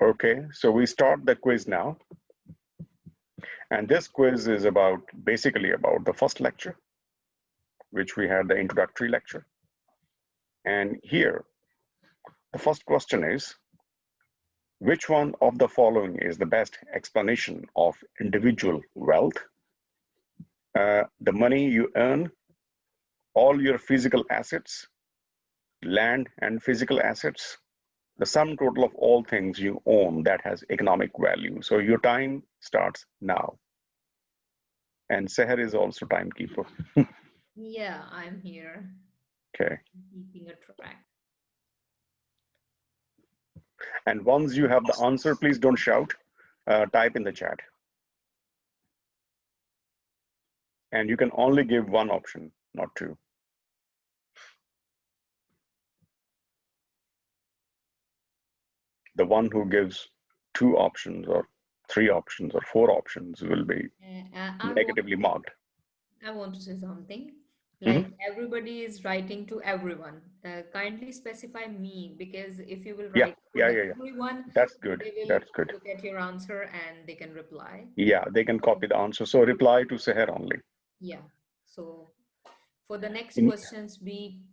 Okay, so we start the quiz now. And this quiz is basically about the first lecture, which we had the introductory lecture. And here, the first question is, which one of the following is the best explanation of individual wealth? The money you earn, all your physical assets, land and physical assets, the sum total of all things you own that has economic value. So your time starts now. And Seher is also timekeeper. Yeah, I'm here. Okay. Keeping a track. And once you have the answer, please don't shout. Type in the chat. And you can only give one option, not two. The one who gives two options or three options or four options will be negatively marked. I want to say something. Mhm. Like everybody is writing to everyone. Kindly specify me, because if you will Yeah, write for yeah, the yeah, yeah. everyone, That's good. they will That's good. look at your answer and they can reply. Yeah, they can copy the answer. So reply to Seher only. Yeah. So for the next In, questions, be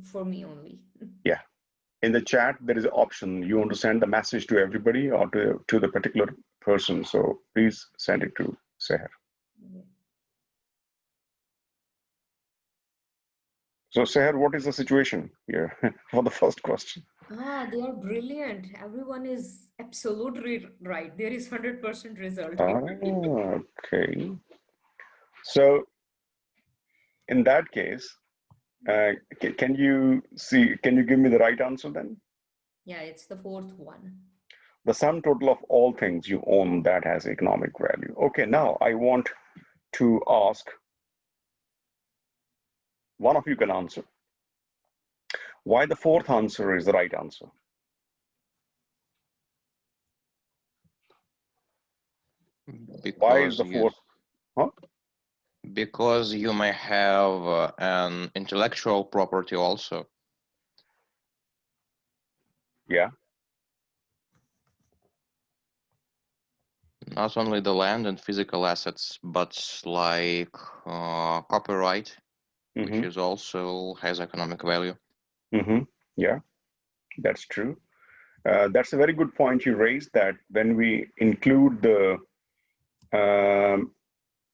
for me only. yeah. In the chat, there is an option. You want to send the message to everybody or to the particular person. So please send it to Seher. So Seher, what is the situation here for the first question? They are brilliant. Everyone is absolutely right. There is 100% result here. Okay. So in that case, can you give me the right answer then? Yeah, it's the fourth one. The sum total of all things you own that has economic value. Okay, now I want to ask, one of you can answer. Why the fourth answer is the right answer? Why is Because the you fourth? Huh? because you may have an intellectual property also. Yeah. Not only the land and physical assets, but like copyright, which is also has economic value. Yeah, that's true. That's a very good point you raised, that when we include the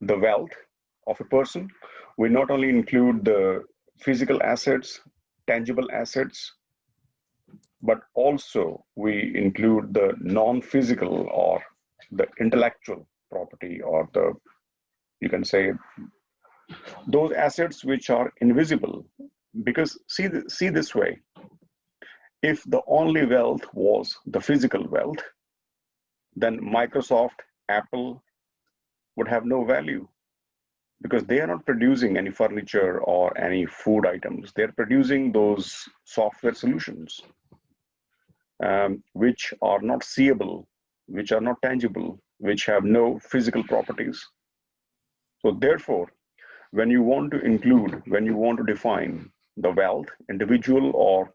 wealth of a person, we not only include the physical assets, tangible assets, but also we include the non-physical or the intellectual property, or you can say, those assets which are invisible. Because see this way, if the only wealth was the physical wealth, then Microsoft, Apple would have no value, because they are not producing any furniture or any food items. They're producing those software solutions, which are not seeable, which are not tangible, which have no physical properties. So therefore, when you want to define the wealth, individual or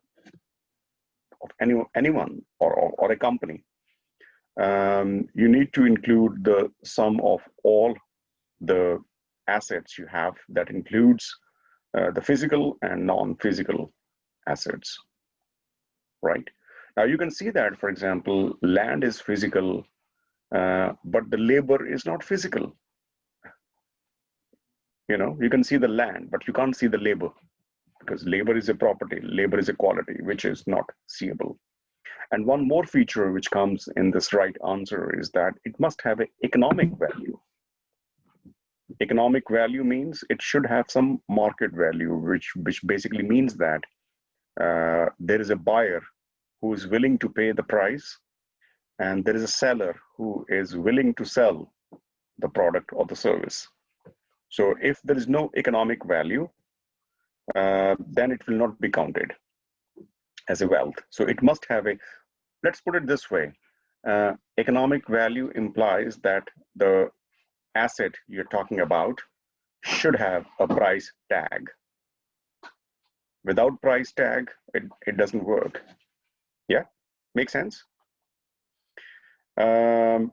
of anyone or a company, you need to include the sum of all the assets you have. That includes the physical and non-physical assets, right? Now you can see that, for example, land is physical, but the labor is not physical. You can see the land, but you can't see the labor, because labor is a property, labor is a quality, which is not seeable. And one more feature which comes in this right answer is that it must have an economic value. Economic value means it should have some market value, which basically means that there is a buyer who is willing to pay the price, and there is a seller who is willing to sell the product or the service. So if there is no economic value, then it will not be counted as a wealth. So it must have let's put it this way, economic value implies that the asset you're talking about should have a price tag. Without price tag, it doesn't work. Yeah, makes sense? Um,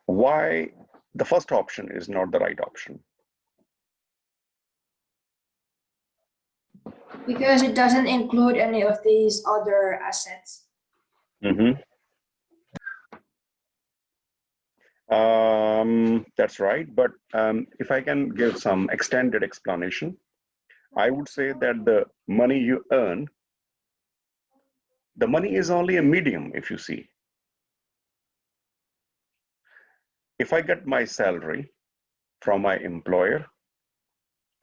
why the first option is not the right option? Because it doesn't include any of these other assets. Mm-hmm. That's right. But if I can give some extended explanation, I would say that the money you earn, the money is only a medium, if you see. If I get my salary from my employer,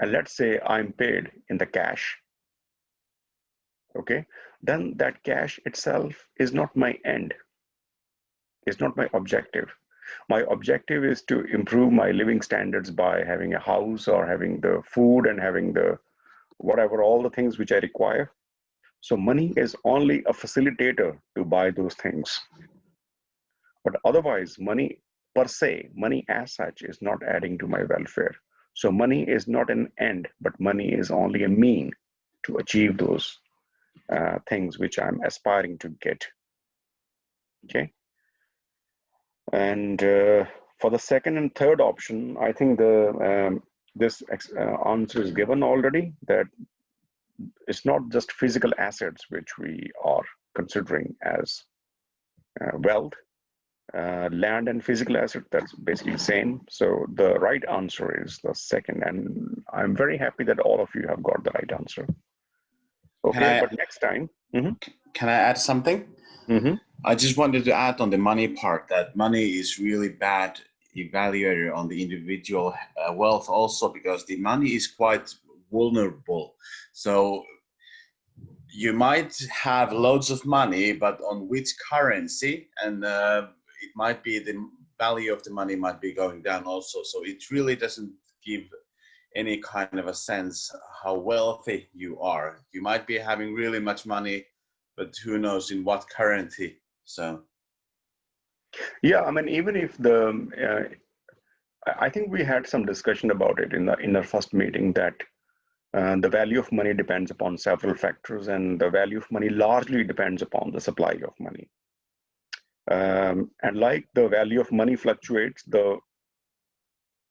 and let's say I'm paid in the cash, okay, then that cash itself is not my end, is not my objective. My objective is to improve my living standards by having a house or having the food and having the whatever, all the things which I require. So money is only a facilitator to buy those things. But otherwise, money per se, money as such is not adding to my welfare. So money is not an end, but money is only a mean to achieve those things which I'm aspiring to get. Okay. And for the second and third option, I think this answer is given already, that it's not just physical assets which we are considering as wealth. Land and physical asset, that's basically the same. So the right answer is the second, and I'm very happy that all of you have got the right answer. Okay, but next time. Can I add something? I just wanted to add on the money part that money is really bad evaluator on the individual wealth also, because the money is quite vulnerable. So you might have loads of money, but on which currency, and it might be the value of the money might be going down also. So it really doesn't give any kind of a sense how wealthy you are. You might be having really much money, but who knows in what currency. So yeah, I mean, even if I think we had some discussion about it in our first meeting, that the value of money depends upon several factors, and the value of money largely depends upon the supply of money. And like the value of money fluctuates, the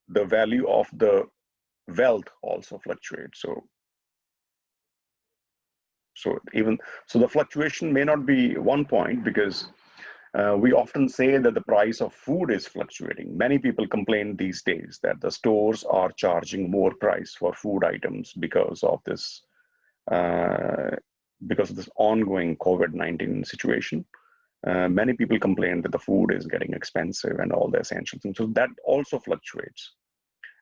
value of the wealth also fluctuates. So the fluctuation may not be 1 point, because we often say that the price of food is fluctuating. Many people complain these days that the stores are charging more price for food items because of this ongoing COVID-19 situation. Many people complain that the food is getting expensive and all the essential things. So that also fluctuates.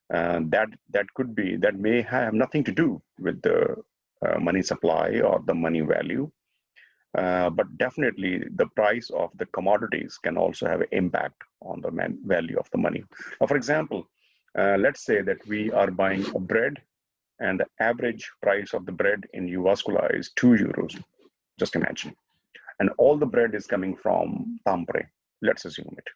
That may have nothing to do with the money supply or the money value. But definitely the price of the commodities can also have an impact on the value of the money. Now, for example, let's say that we are buying a bread, and the average price of the bread in Uvascula is 2 euros, just imagine. And all the bread is coming from Tampere, let's assume it.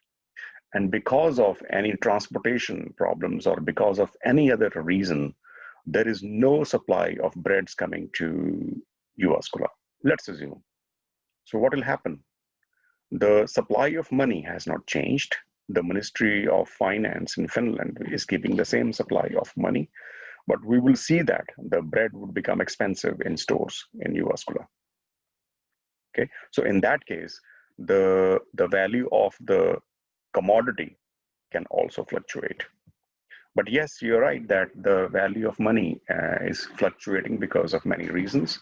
And because of any transportation problems or because of any other reason, there is no supply of breads coming to Uvascula, let's assume. So what will happen? The supply of money has not changed. The Ministry of Finance in Finland is keeping the same supply of money, but we will see that the bread would become expensive in stores in Uvascula. Okay, so in that case, the value of the commodity can also fluctuate. But yes, you're right that the value of money is fluctuating because of many reasons.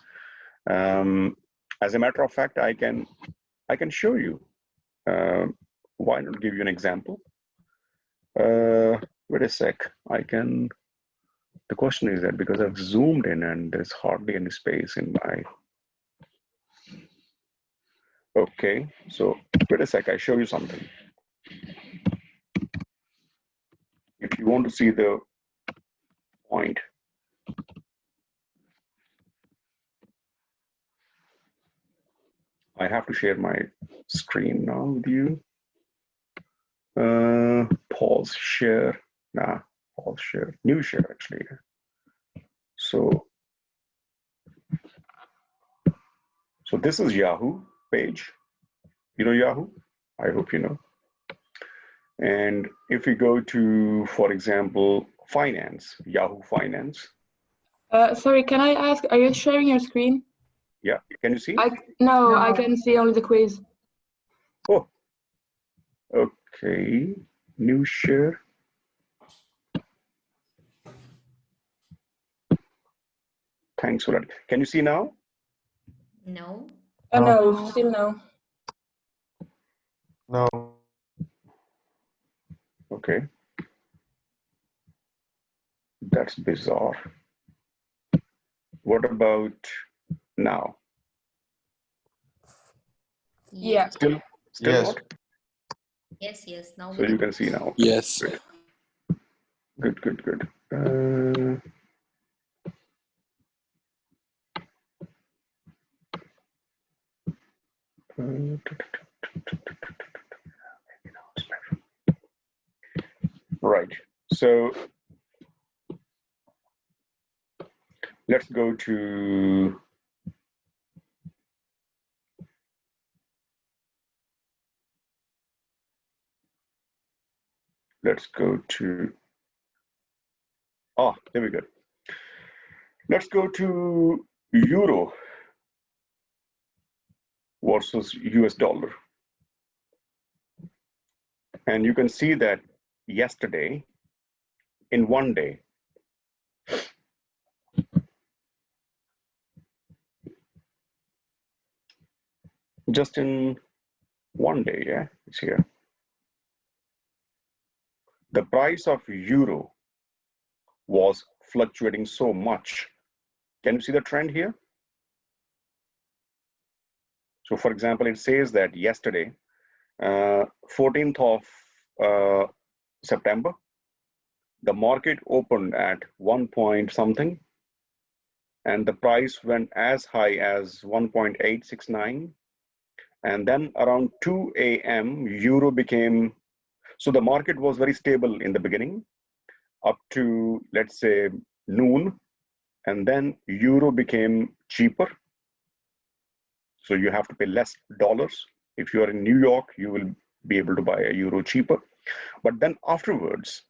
As a matter of fact, I can show you. Why not give you an example? Wait a sec. The question is that because I've zoomed in and there's hardly any space in my. Okay, so wait a sec. I show you something. If you want to see the point, I have to share my screen now with you. Pause share. Nah, pause share. New share actually. So this is Yahoo page. You know Yahoo? I hope you know. And if we go to, for example, finance, Yahoo Finance. Sorry, can I ask, are you sharing your screen? Yeah, can you see? No, No. I can see only the quiz. Oh, okay. New share. Thanks for that. Can you see now? No. No, still no. No. Okay. That's bizarre. What about now? Yeah. Still Yes. not? Yes, yes. Now So we you can. can see now. Yes. Good, good, good. Right. So let's go to there we go. Let's go to euro versus US dollar. And you can see that yesterday, in one day, just in one day, yeah, it's here. The price of euro was fluctuating so much. Can you see the trend here? So for example, it says that yesterday, 14th of September, the market opened at 1 point something, and the price went as high as 1.869. And then around 2 a.m., euro became, so the market was very stable in the beginning up to, let's say, noon. And then euro became cheaper. So you have to pay less dollars. If you are in New York, you will be able to buy a euro cheaper. But then afterwards,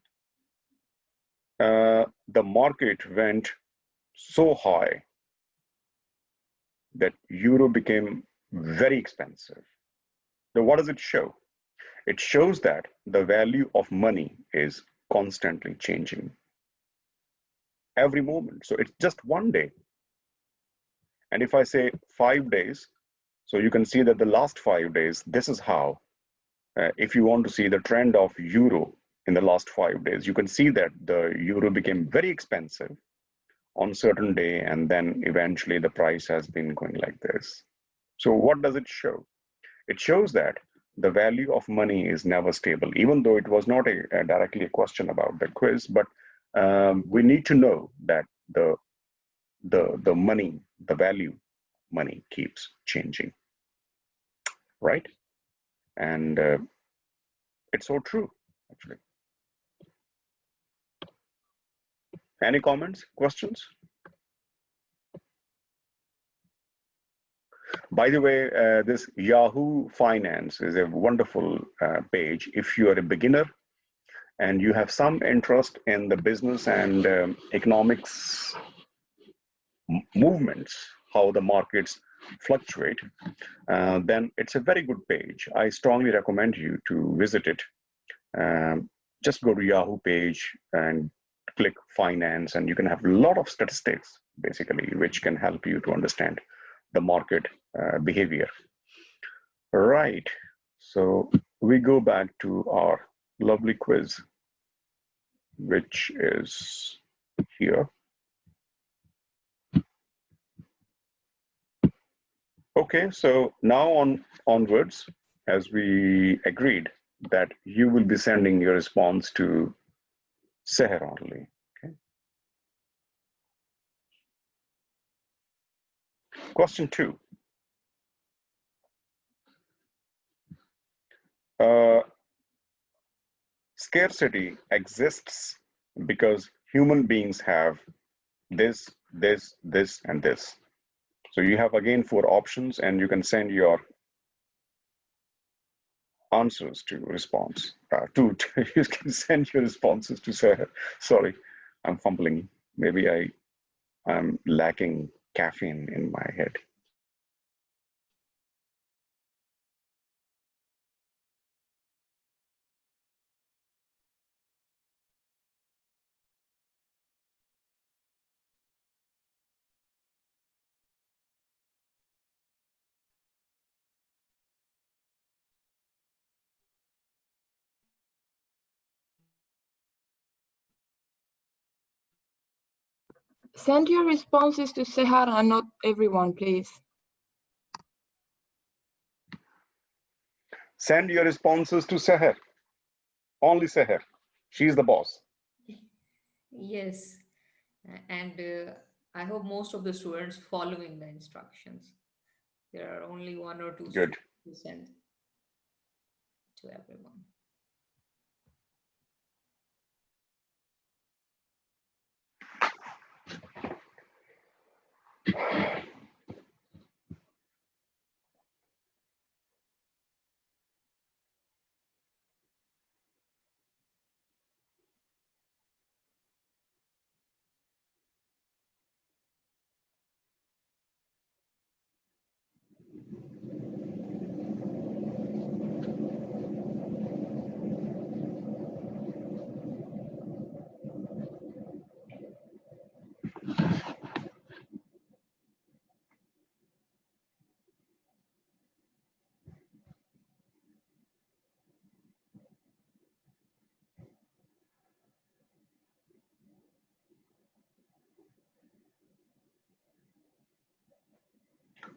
the market went so high that euro became very expensive. So what does it show? It shows that the value of money is constantly changing every moment. So it's just one day. And if I say 5 days, so you can see that the last 5 days, this is how, if you want to see the trend of euro in the last 5 days, you can see that the euro became very expensive on certain day, and then eventually the price has been going like this. So what does it show? It shows that the value of money is never stable, even though it was not directly a question about the quiz, but we need to know that the money, the value money keeps changing, right? And it's so true, actually. Any comments, questions? By the way, this Yahoo Finance is a wonderful page. If you are a beginner and you have some interest in the business and economics movements, how the markets fluctuate, then it's a very good page. I strongly recommend you to visit it. Just go to Yahoo page and click finance, and you can have a lot of statistics, basically, which can help you to understand the market behavior. Right. So we go back to our lovely quiz, which is here. Okay, so now onwards, as we agreed that you will be sending your response to Seher only. Okay. Question 2. Scarcity exists because human beings have this, this, and this. So you have again 4 options, and you can send your answers to response. You can send your responses to Seher. Sorry, I'm fumbling. Maybe I'm lacking caffeine in my head. Send your responses to Seher and not everyone, please. Send your responses to Seher. Only Seher. She's the boss. Yes, and I hope most of the students following the instructions. There are only one or two Good. students who send to everyone.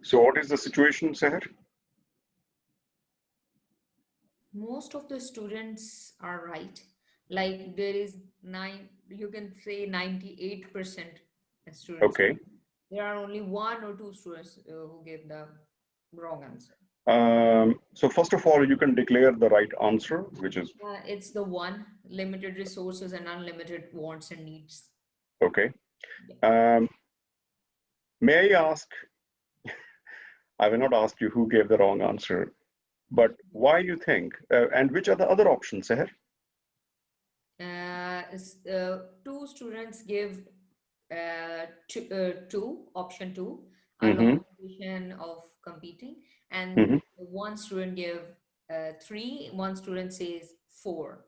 So what is the situation, Seher? Most of the students are right. Like there is you can say 98% students. Okay. There are only one or two students who gave the wrong answer. So first of all, you can declare the right answer, which is It's the one, limited resources and unlimited wants and needs. okay. May I ask, I will not ask you who gave the wrong answer, but why you think, and which are the other options, Seher? Two students give option two, Mm-hmm. allocation of competing, and Mm-hmm. one student give three, one student says four.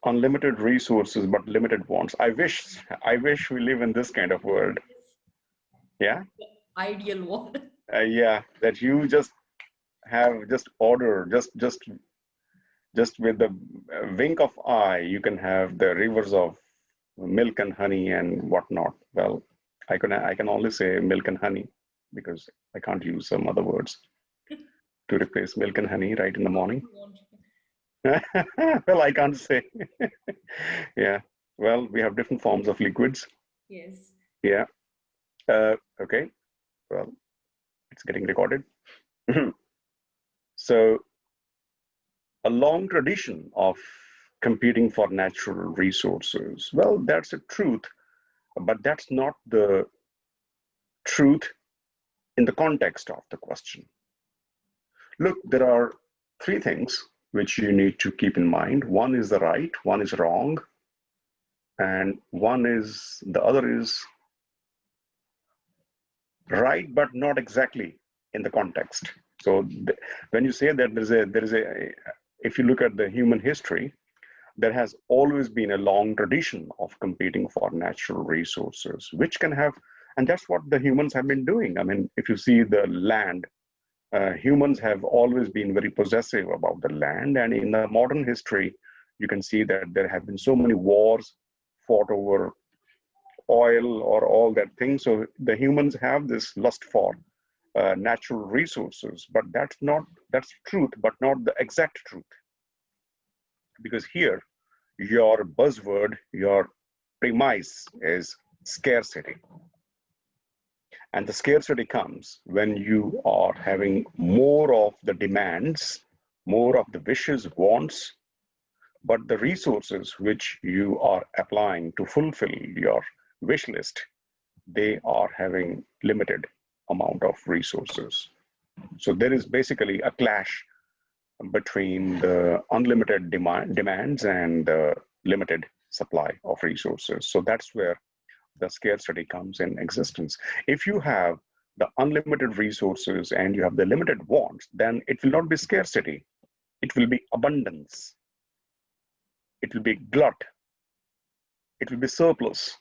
Unlimited resources, but limited wants. I wish we live in this kind of world. Yeah. Ideal one. Yeah, that you just have just order, just with the wink of eye, you can have the rivers of milk and honey and whatnot. Well, I can only say milk and honey because I can't use some other words to replace milk and honey right in the morning. Well, I can't say. Yeah. Well, we have different forms of liquids. Yes. Yeah. Okay. Well, it's getting recorded. So, a long tradition of competing for natural resources. Well, that's a truth, but that's not the truth in the context of the question. Look, there are three things which you need to keep in mind. One is the right, one is wrong, and the other is right, but not exactly in the context. So when you say that if you look at the human history, there has always been a long tradition of competing for natural resources, which can have, and that's what the humans have been doing. I mean, if you see the land, humans have always been very possessive about the land. And in the modern history, you can see that there have been so many wars fought over oil or all that thing. So the humans have this lust for natural resources, but that's truth, but not the exact truth. Because here, your buzzword, your premise is scarcity. And the scarcity comes when you are having more of the demands, more of the wishes, wants, but the resources which you are applying to fulfill your wish list, they are having limited amount of resources. So there is basically a clash between the unlimited demands and the limited supply of resources. So that's where the scarcity comes in existence. If you have the unlimited resources and you have the limited wants, then it will not be scarcity. It will be abundance. It will be glut. It will be surplus.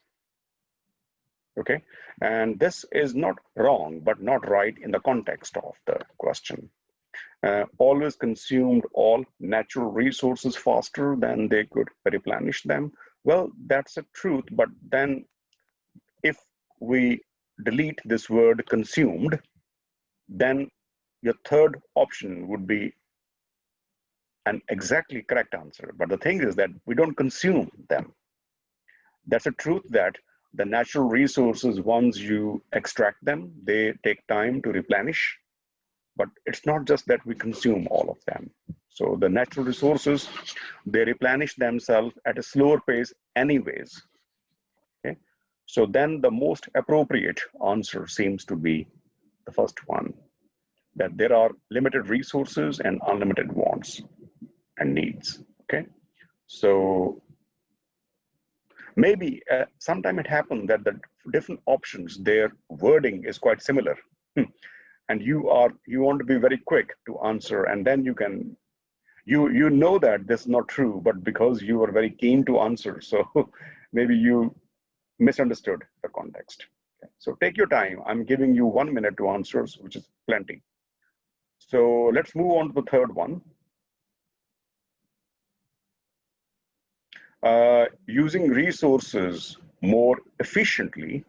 Okay, and this is not wrong, but not right in the context of the question. Always consumed all natural resources faster than they could replenish them. Well, that's a truth, but then if we delete this word consumed, then your third option would be an exactly correct answer. But the thing is that we don't consume them. That's a truth that the natural resources, once you extract them, they take time to replenish. But it's not just that we consume all of them. So the natural resources, they replenish themselves at a slower pace anyways. Okay? So then the most appropriate answer seems to be the first one, that there are limited resources and unlimited wants and needs. Okay? So maybe sometime it happened that the different options, their wording is quite similar. And you want to be very quick to answer, and then you can you know that this is not true, but because you are very keen to answer, so maybe you misunderstood the context. Okay. So take your time. I'm giving you 1 minute to answer, which is plenty. So let's move on to the third one. Using resources more efficiently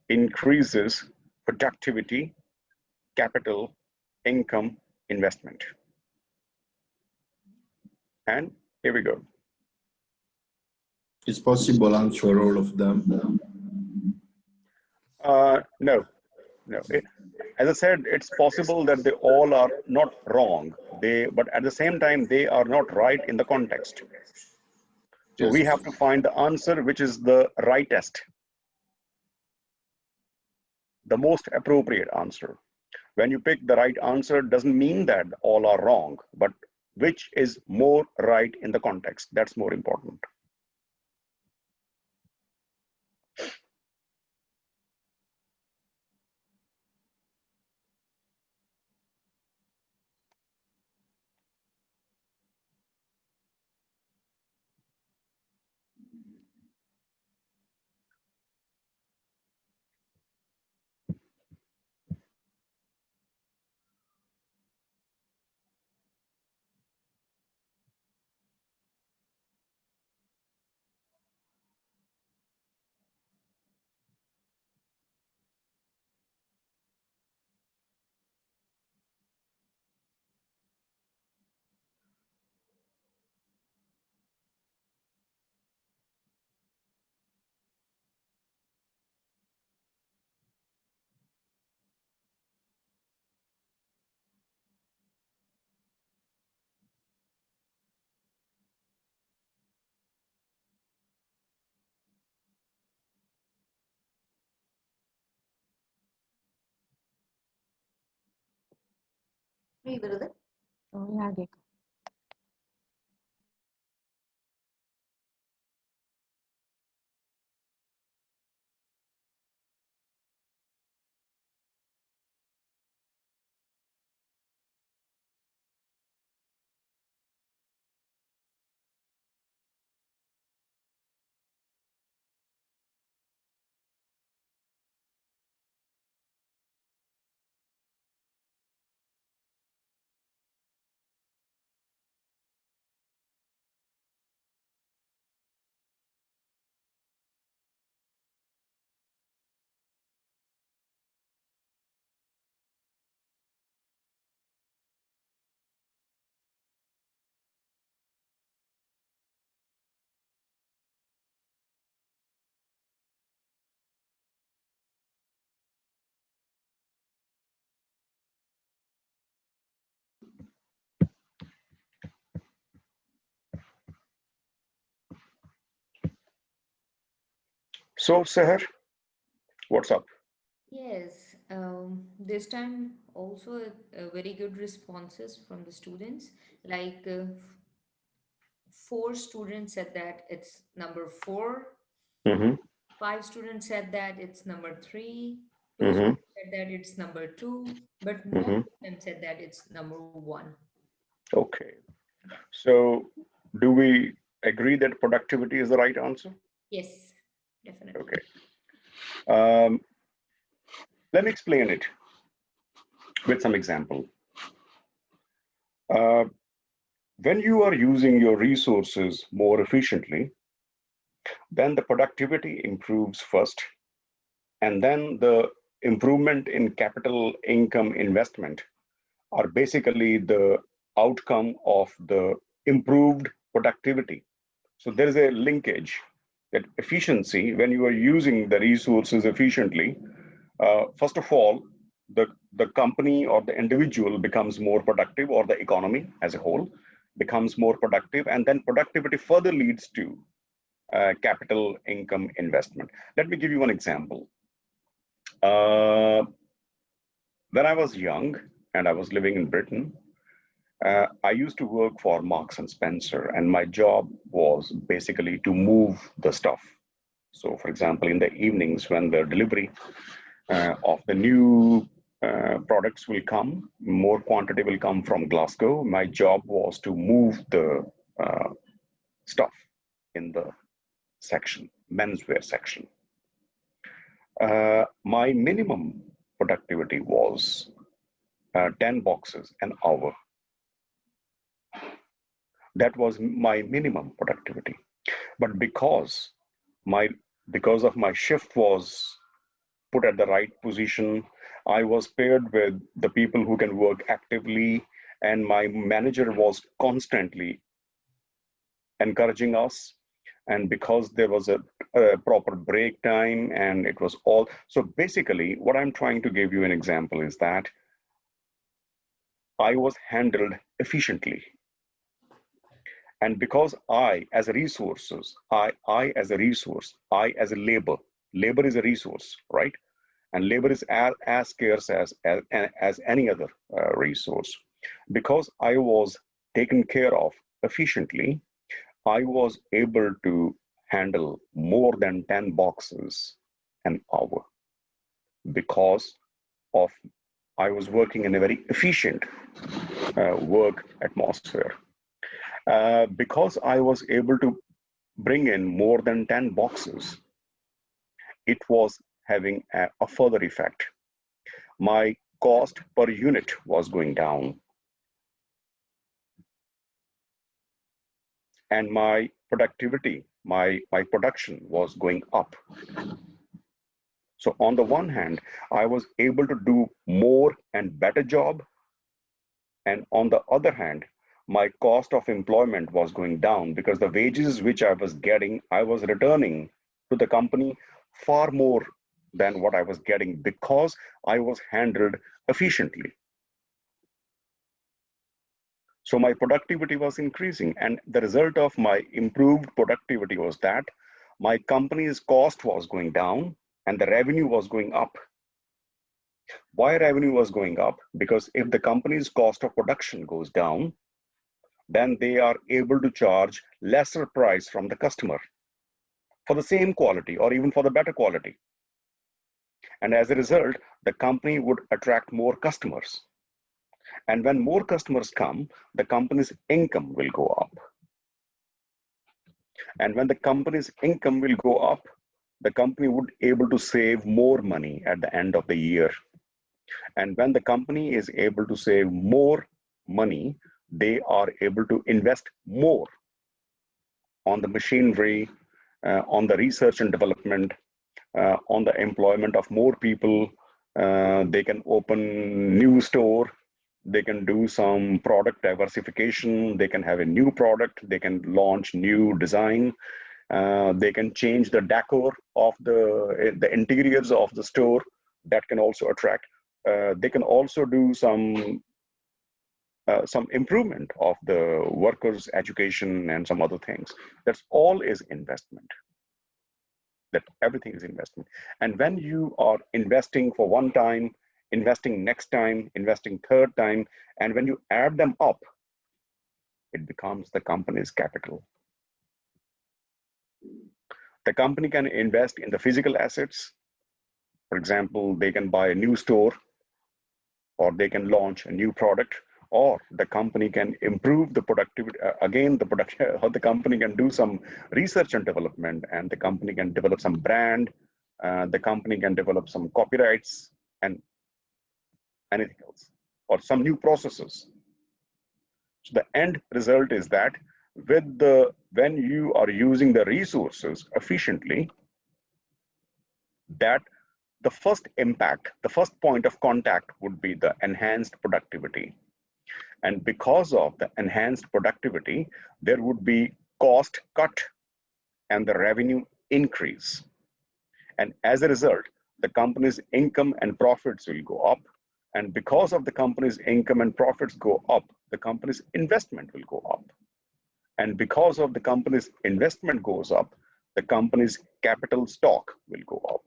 increases productivity, capital, income, investment. And here we go. It's possible answer all of them. No. As I said, it's possible that they all are not wrong. But at the same time, they are not right in the context. So we have to find the answer which is the rightest, the most appropriate answer. When you pick the right answer, doesn't mean that all are wrong, but which is more right in the context. That's more important. So Seher, what's up? Yes, this time also very good responses from the students. Like 4 students said that it's number 4. Mm-hmm. 5 students said that it's number 3. Two Mm-hmm. students said that it's number 2. But most Mm-hmm. of them said that it's number 1. Okay. Yeah. So do we agree that productivity is the right answer? Yes, definitely. Okay. Um, let me explain it with some example. Uh, when you are using your resources more efficiently, then the productivity improves first, and then the improvement in capital income investment are basically the outcome of the improved productivity. So there is a linkage that efficiency, when you are using the resources efficiently, first of all, the company or the individual becomes more productive, or the economy as a whole becomes more productive, and then productivity further leads to capital income investment. Let me give you one example. When I was young and I was living in Britain, I used to work for Marks and Spencer, and my job was basically to move the stuff. So, for example, in the evenings when the delivery of the new products will come, more quantity will come from Glasgow. My job was to move the stuff in the section, menswear section. My minimum productivity was 10 boxes an hour. That was my minimum productivity. But my because of my shift was put at the right position, I was paired with the people who can work actively, and my manager was constantly encouraging us. And because there was a proper break time, and it was all, so basically what I'm trying to give you an example is that I was handled efficiently. And because I as a resources, I as a resource, I as a labor is a resource, right? And labor is as scarce as any other resource. Because I was taken care of efficiently, I was able to handle more than 10 boxes an hour, because of I was working in a very efficient work atmosphere. Because I was able to bring in more than 10 boxes, it was having a further effect. My cost per unit was going down, and my productivity, my production was going up. So on the one hand, I was able to do more and better job, and on the other hand, my cost of employment was going down, because the wages which I was getting, I was returning to the company far more than what I was getting, because I was handled efficiently. So my productivity was increasing, and the result of my improved productivity was that my company's cost was going down and the revenue was going up. Why revenue was going up? Because if the company's cost of production goes down, then they are able to charge lesser price from the customer for the same quality or even for the better quality. And as a result, the company would attract more customers. And when more customers come, the company's income will go up. And when the company's income will go up, the company would able to save more money at the end of the year. And when the company is able to save more money, they are able to invest more on the machinery, on the research and development, on the employment of more people. They can open new store. They can do some product diversification. They can have a new product. They can launch new design. They can change the decor of the interiors of the store. That can also attract. They can also do some improvement of the workers' education and some other things. That's all is investment. That everything is investment. And when you are investing for one time investing next time, investing third time, and when you add them up, it becomes the company's capital. The company can invest in the physical assets. For example, they can buy a new store, or they can launch a new product, or the company can improve the productivity, or the company can do some research and development, and the company can develop some brand, the company can develop some copyrights and anything else, or some new processes. So the end result is that when you are using the resources efficiently, that the first impact, the first point of contact would be the enhanced productivity. And because of the enhanced productivity, there would be cost cut and the revenue increase. And as a result, the company's income and profits will go up. And because of the company's income and profits go up, the company's investment will go up. And because of the company's investment goes up, the company's capital stock will go up.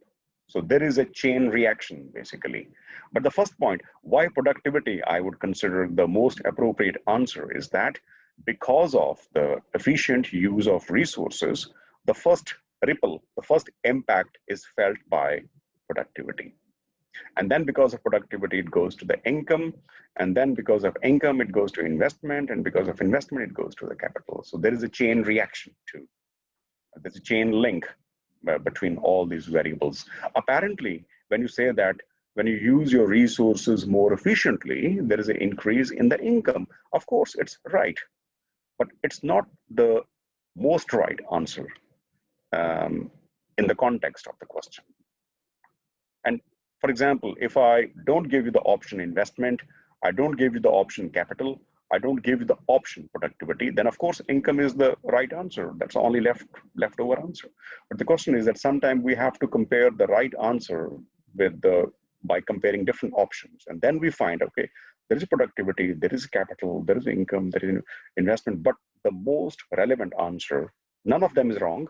So there is a chain reaction, basically. But the first point, why productivity, I would consider the most appropriate answer is that because of the efficient use of resources, the first ripple, the first impact is felt by productivity. And then because of productivity, it goes to the income. And then because of income, it goes to investment. And because of investment, it goes to the capital. So there is a chain reaction too. There's a chain link between all these variables. Apparently, when you say that when you use your resources more efficiently, there is an increase in the income. Of course, it's right, but it's not the most right answer in the context of the question. And for example, if I don't give you the option investment, I don't give you the option capital, I don't give you the option productivity, then of course income is the right answer. That's the only leftover answer. But the question is that sometimes we have to compare the right answer with by comparing different options. And then we find, okay, there is productivity, there is capital, there is income, there is investment, but the most relevant answer, none of them is wrong,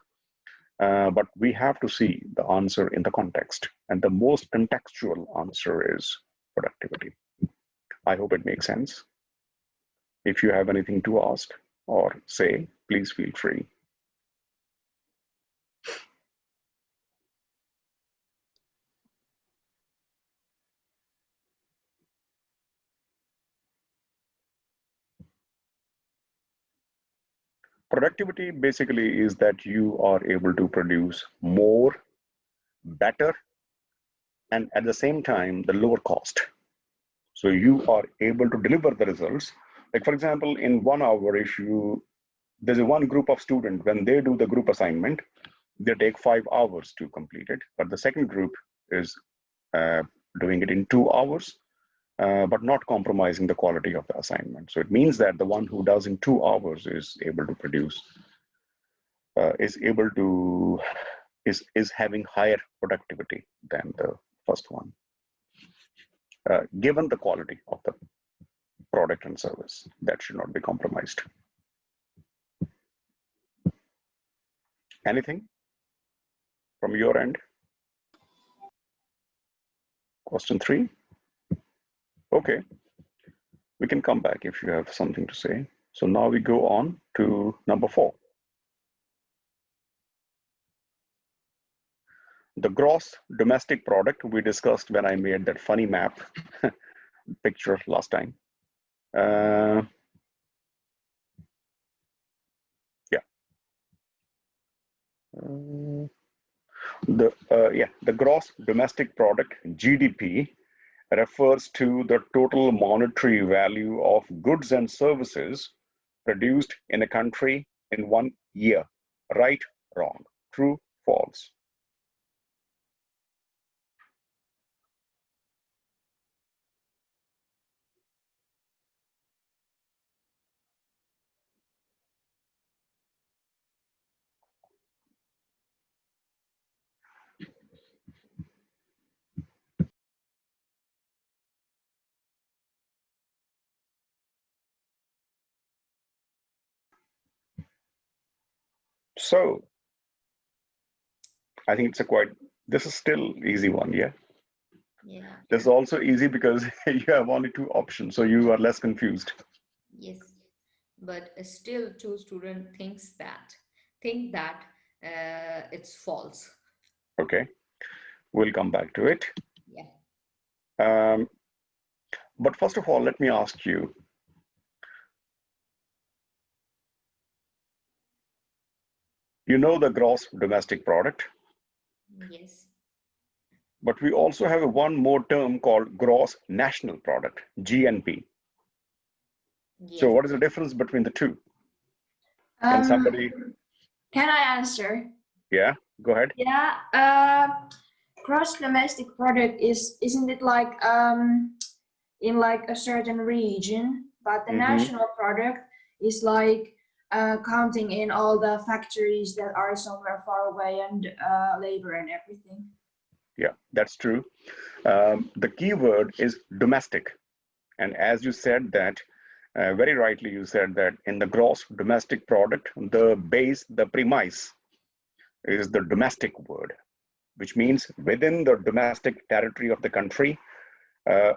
but we have to see the answer in the context. And the most contextual answer is productivity. I hope it makes sense. If you have anything to ask or say, please feel free. Productivity basically is that you are able to produce more, better, and at the same time, the lower cost. So you are able to deliver the results. Like for example, in 1 hour, there's one group of students, when they do the group assignment, they take 5 hours to complete it. But the second group is doing it in 2 hours, but not compromising the quality of the assignment. So it means that the one who does in 2 hours is able to produce, is having higher productivity than the first one, given the quality of the product and service. That should not be compromised. Anything from your end? Question 3? Okay, we can come back if you have something to say. So now we go on to number 4. The gross domestic product we discussed when I made that funny map picture last time. The gross domestic product, GDP, refers to the total monetary value of goods and services produced in a country in 1 year. Right, wrong, true, false. So I think this is still easy one, yeah. Yeah. This is also easy because you have only two options, so you are less confused. Yes. But still, two student think that it's false. Okay, we'll come back to it. Yeah. Um, but first of all, let me ask you, you know the gross domestic product, Yes. but we also have a one more term called gross national product, GNP. So Yes. what is the difference between the two? Can Um, somebody, can I answer? yeah, go ahead. Yeah. Gross domestic product isn't it like in like a certain region, but the Mm-hmm. national product is like counting in all the factories that are somewhere far away and labor and everything. Yeah, that's true. The key word is domestic. And as you said that, very rightly you said that in the gross domestic product, the base, the premise is the domestic word, which means within the domestic territory of the country,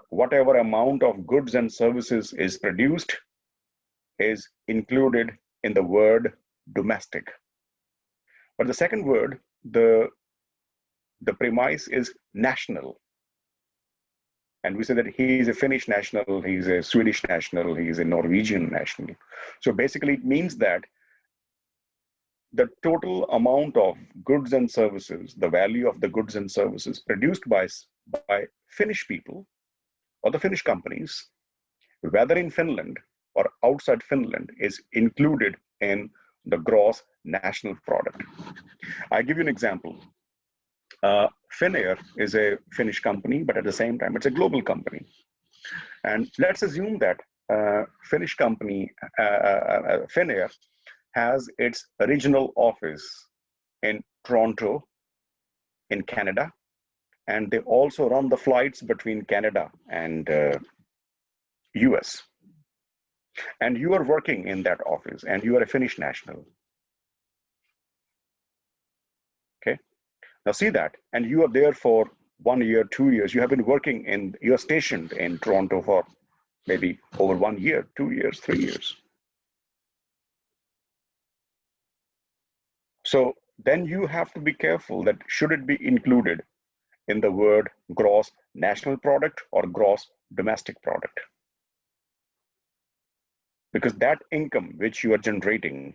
whatever amount of goods and services is produced is included in the word domestic. But the second word, the premise is national. And we say that he is a Finnish national, he's a Swedish national, he's a Norwegian national. So basically, it means that the total amount of goods and services, the value of the goods and services produced by Finnish people or the Finnish companies, whether in Finland or outside Finland, is included in the gross national product. I give you an example. Finnair is a Finnish company, but at the same time, it's a global company. And let's assume that Finnish company, Finnair, has its regional office in Toronto, in Canada, and they also run the flights between Canada and US. And you are working in that office, and you are a Finnish national. Okay, now see that, and you are there for 1 year, 2 years. You have been working in, you're stationed in Toronto for maybe over 1 year, 2 years, 3 years. So then you have to be careful that should it be included in the word gross national product or gross domestic product. Because that income which you are generating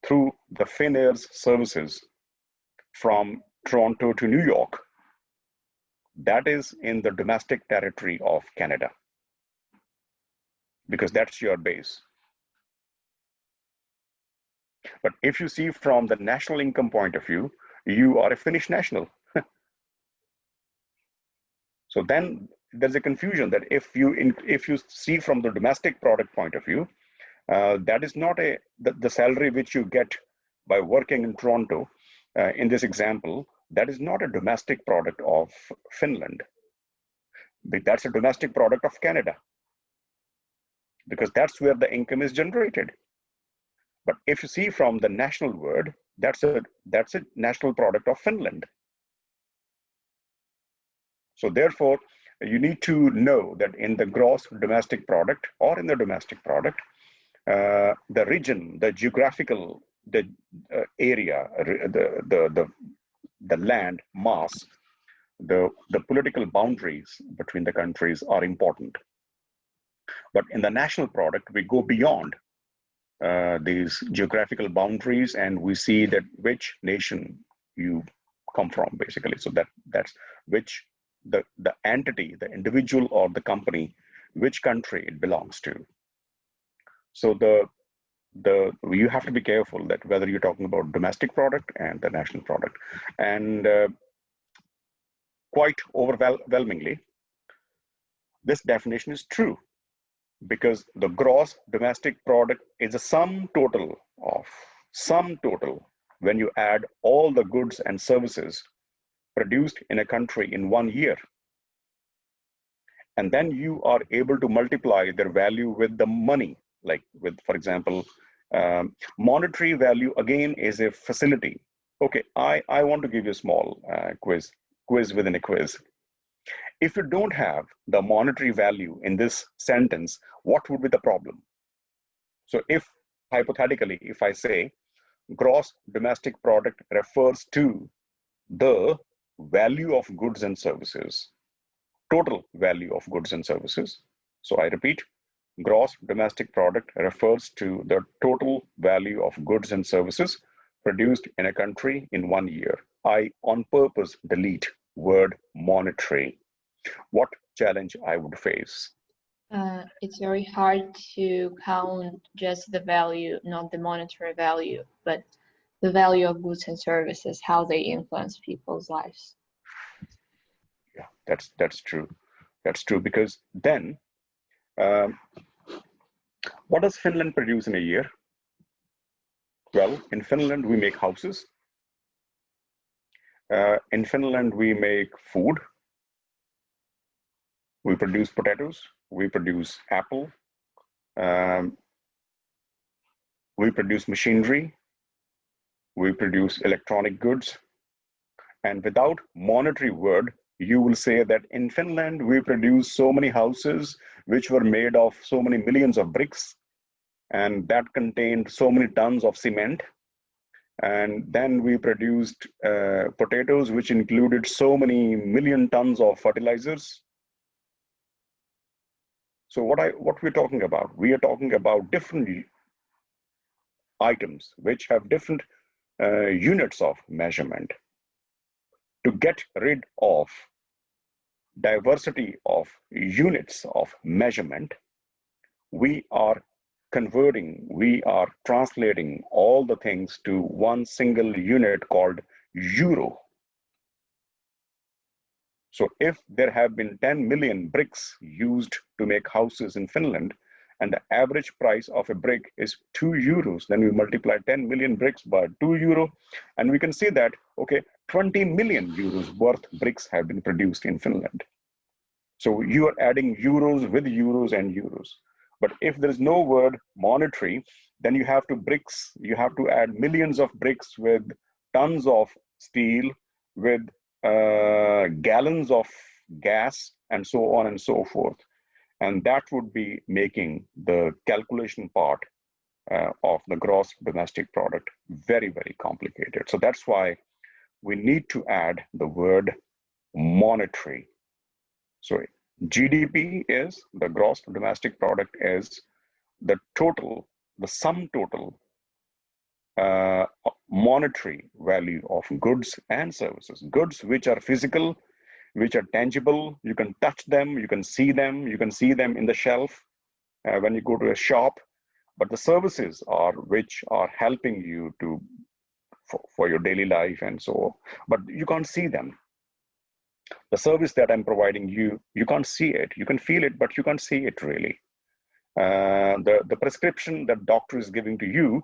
through the Finnair's services from Toronto to New York, that is in the domestic territory of Canada, because that's your base. But if you see from the national income point of view, you are a Finnish national. So then there's a confusion that if you see from the domestic product point of view, that is not the salary which you get by working in Toronto. In this example, that is not a domestic product of Finland. That's a domestic product of Canada, because that's where the income is generated. But if you see from the national word, that's a national product of Finland. So therefore, you need to know that in the gross domestic product or in the domestic product, the region, the geographical, the area, the land mass, the political boundaries between the countries are important. But in the national product, we go beyond these geographical boundaries, and we see that which nation you come from, basically. So that's which the entity, the individual or the company, which country it belongs to. So you have to be careful that whether you're talking about domestic product and the national product. And quite overwhelmingly, this definition is true, because the gross domestic product is a sum total when you add all the goods and services produced in a country in 1 year. And then you are able to multiply their value with the money, like with, for example, monetary value again is a facility. Okay, I want to give you a small quiz within a quiz. If you don't have the monetary value in this sentence, what would be the problem? So if, hypothetically, if I say gross domestic product refers to the value of goods and services, total value of goods and services. So I repeat, gross domestic product refers to the total value of goods and services produced in a country in 1 year. I on purpose delete word monetary. What challenge I would face? It's very hard to count just the value, not the monetary value, but the value of goods and services, how they influence people's lives. Yeah, that's true. That's true, because then what does Finland produce in a year? Well, in Finland, we make houses. In Finland, we make food. We produce potatoes. We produce apple. We produce machinery. We produce electronic goods. And without monetary word, you will say that in Finland, we produce so many houses which were made of so many millions of bricks, and that contained so many tons of cement. And then we produced potatoes, which included so many million tons of fertilizers. So what we're talking about? We are talking about different items which have different units of measurement. To get rid of diversity of units of measurement, we are converting, we are translating all the things to one single unit called euro. So if there have been 10 million bricks used to make houses in Finland, and the average price of a brick is 2 euros, then we multiply 10 million bricks by 2 euro, and we can see that, okay, 20 million euros worth bricks have been produced in Finland. So you are adding euros with euros and euros. But if there is no word monetary, then you have to add millions of bricks with tons of steel, with gallons of gas, and so on and so forth. And that would be making the calculation part of the gross domestic product very, very complicated. So that's why we need to add the word monetary. So GDP is, the gross domestic product is the total, the sum total monetary value of goods and services. Goods which are physical, which are tangible, you can touch them, you can see them in the shelf when you go to a shop. But the services are which are helping you to for your daily life and so on. But you can't see them. The service that I'm providing you, you can't see it. You can feel it, but you can't see it really. The prescription that doctor is giving to you,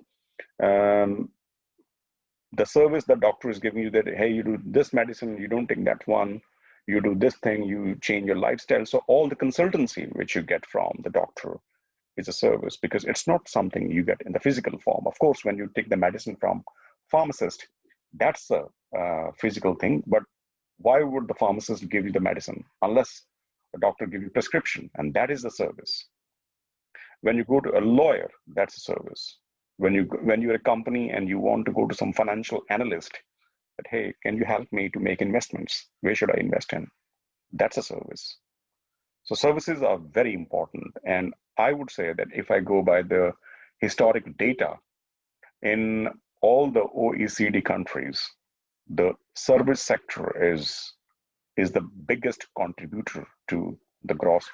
the service that doctor is giving you, that, hey, you do this medicine, you don't take that one, you do this thing, you change your lifestyle. So all the consultancy which you get from the doctor is a service, because it's not something you get in the physical form. Of course, when you take the medicine from pharmacist, that's a physical thing. But why would the pharmacist give you the medicine unless a doctor give you prescription? And that is the service. When you go to a lawyer, that's a service. When you're a company and you want to go to some financial analyst, that, hey, can you help me to make investments? Where should I invest in? That's a service. So services are very important. And I would say that if I go by the historic data, in all the OECD countries, the service sector is the biggest contributor to the gross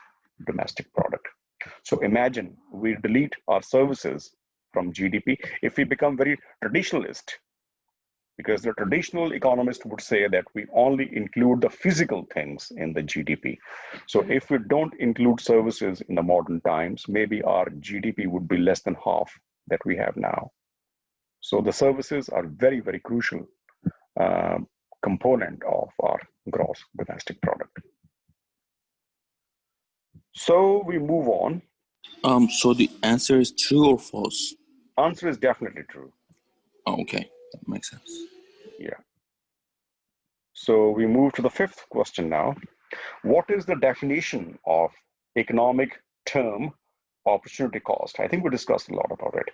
domestic product. So imagine we delete our services from GDP. If we become very traditionalist, because the traditional economist would say that we only include the physical things in the GDP. So if we don't include services in the modern times, maybe our GDP would be less than half that we have now. So the services are very, very crucial component of our gross domestic product. So we move on. So the answer is true or false? Answer is definitely true. Oh, okay, that makes sense. Yeah. So we move to the fifth question now. What is the definition of economic term opportunity cost? I think we discussed a lot about it.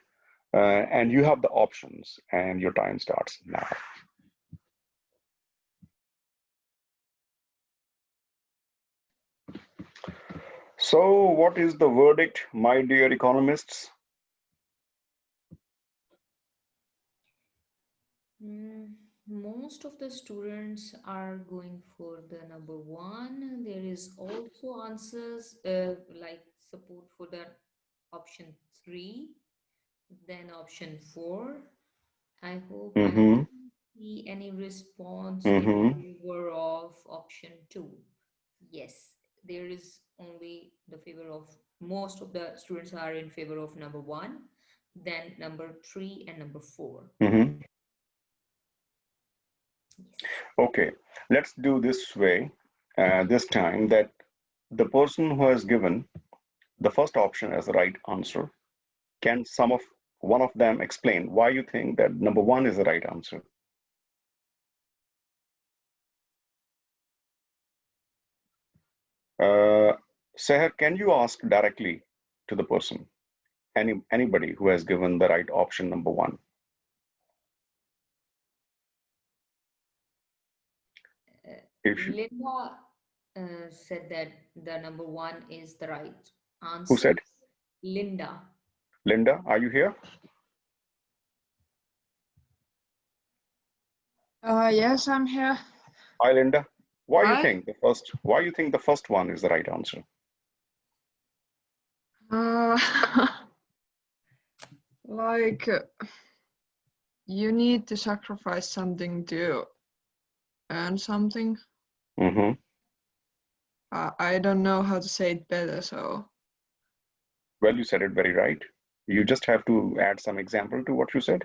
And you have the options, and your time starts now. So, what is the verdict, my dear economists? Most of the students are going for the number one. There is also answers like support for the option 3, then option 4. I hope I Mm-hmm. don't see any response in Mm-hmm. favor of option 2. Yes, there is only the favor of most of the students are in favor of number 1, then number 3 and number 4. Mm-hmm. Yes. Okay, let's do this way this time, that the person who has given the first option as the right answer, can one of them explain why you think that number 1 is the right answer? Seher, can you ask directly to the person, anybody who has given the right option number 1? If you, Linda said that the number 1 is the right who answer. said? Linda. Linda, are you here? Yes, I'm here. Hi, Linda. Why Hi. you think the first one is the right answer? Like you need to sacrifice something to earn something. Mm-hmm. I don't know how to say it better, so. Well, you said it very right. You just have to add some example to what you said.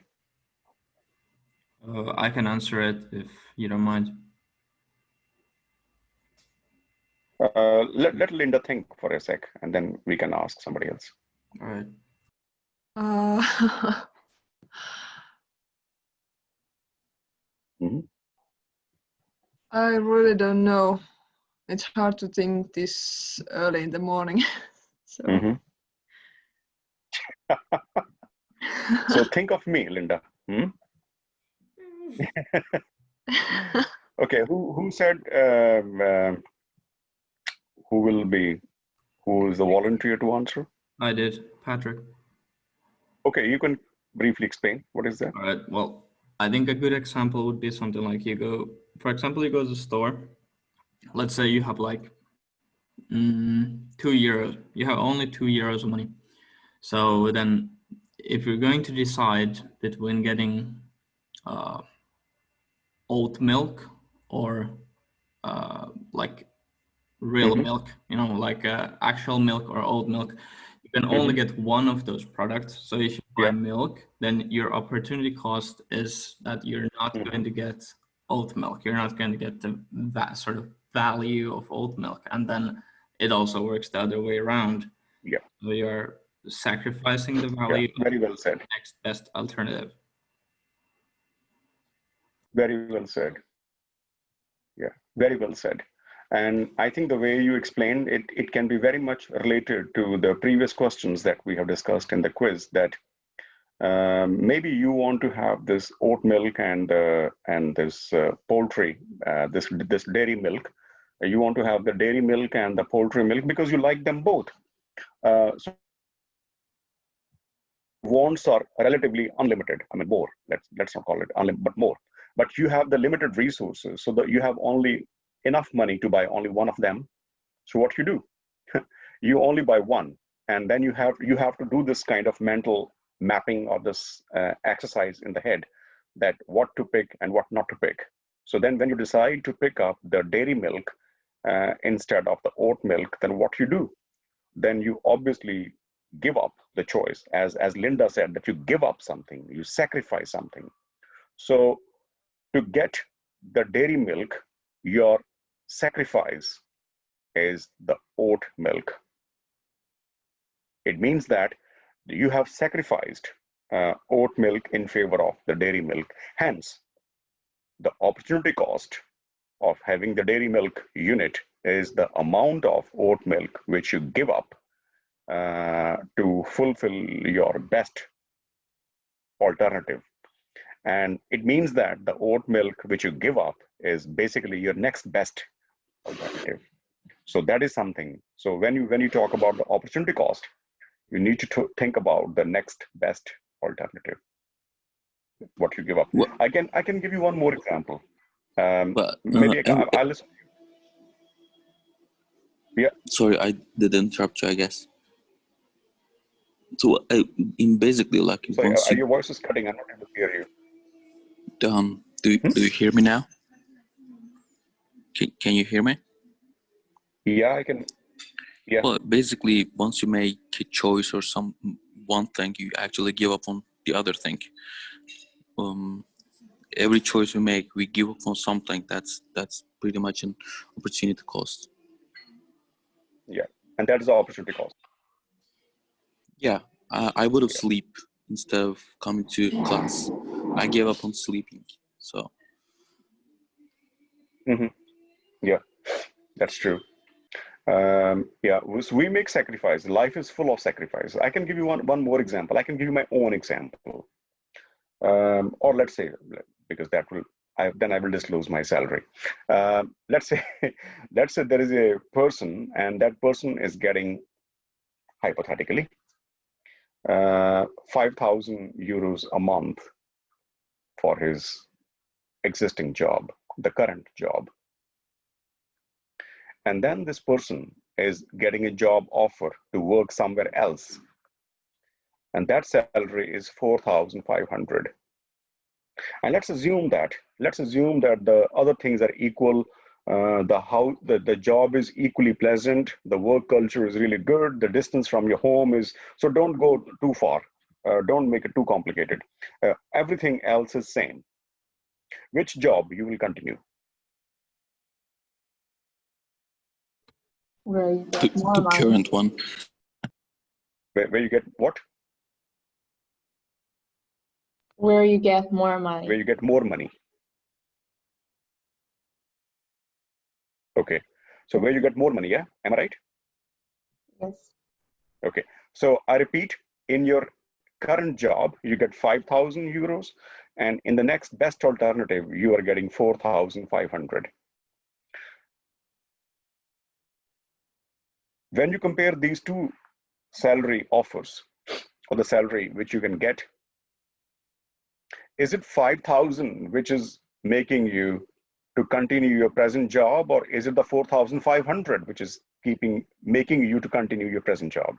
I can answer it if you don't mind. Let Linda think for a sec, and then we can ask somebody else. All right. Mm-hmm. I really don't know. It's hard to think this early in the morning. So. Mm-hmm. So think of me, Linda. Hmm? Okay, who said who is the volunteer to answer? I did, Patrick. Okay, you can briefly explain what is that? All right. Well, I think a good example would be something like for example, you go to the store. Let's say you have like €2. You have only €2 of money. So then if you're going to decide between getting oat milk or like real milk, like actual milk or oat milk, you can only get one of those products. So if you buy milk, then your opportunity cost is that you're not going to get oat milk. You're not going to get that sort of value of oat milk. And then it also works the other way around. Yeah. So you're sacrificing the value very well said. of the next best alternative. Very well said. Yeah, very well said. And I think the way you explained it, it can be very much related to the previous questions that we have discussed in the quiz, that maybe you want to have this oat milk and this poultry, this dairy milk. You want to have the dairy milk and the poultry milk because you like them both. So wants are relatively unlimited. I mean, more. Let's not call it unlimited, but more. But you have the limited resources, so that you have only enough money to buy only one of them. So what you do, you only buy one, and then you have to do this kind of mental mapping or this exercise in the head, that what to pick and what not to pick. So then when you decide to pick up the dairy milk instead of the oat milk, then what you do? Then you obviously give up the choice, as Linda said, that you give up something, you sacrifice something. So to get the dairy milk, your sacrifice is the oat milk. It means that you have sacrificed oat milk in favor of the dairy milk. Hence, the opportunity cost of having the dairy milk unit is the amount of oat milk which you give up to fulfill your best alternative. And it means that the oat milk which you give up is basically your next best alternative. So that is something. So when you talk about the opportunity cost, you need to think about the next best alternative, what you give up. Well, I can give you one more example. but Maybe I'll listen. Yeah. sorry, I did interrupt you, I guess. So in basically, like, Sorry, once you your voice is cutting. I'm not able to hear you. do you hear me now? Can you hear me? Yeah, I can. Yeah. Well, basically, once you make a choice or one thing, you actually give up on the other thing. Every choice we make, we give up on something. That's pretty much an opportunity cost. Yeah, and that is the opportunity cost. Yeah, I would have sleep instead of coming to class. I gave up on sleeping. So. Yeah, that's true. Yeah, so we make sacrifice. Life is full of sacrifice. I can give you one more example. I can give you my own example. Or let's say, because that will, then I will disclose my salary. Let's say there is a person, and that person is getting, hypothetically, 5,000 euros a month for his existing job, the current job. And then this person is getting a job offer to work somewhere else. And that salary is 4,500. And let's assume that the other things are equal. The job is equally pleasant. The work culture is really good. The distance from your home is, so don't go too far. Don't make it too complicated. Everything else is same. Which job you will continue? Where you get more The money. current one. Where you get what? Where you get more money. Where you get more money. Okay. So where you get more money, yeah? Am I right? Yes. Okay. So I repeat, in your current job, you get 5,000 euros, and in the next best alternative, you are getting 4,500. When you compare these two salary offers, or the salary which you can get, is it 5,000 which is making you to continue your present job, or is it the 4,500 which is making you to continue your present job?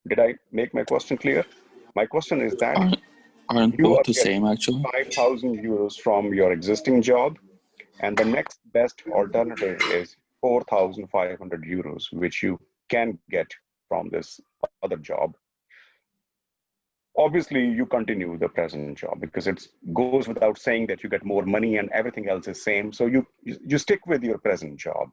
Did I make my question clear? My question is that Aren't you both are the getting same, actually? 5,000 euros from your existing job, and the next best alternative is 4,500 euros, which you can get from this other job. Obviously, you continue the present job because it goes without saying that you get more money and everything else is same. So you stick with your present job.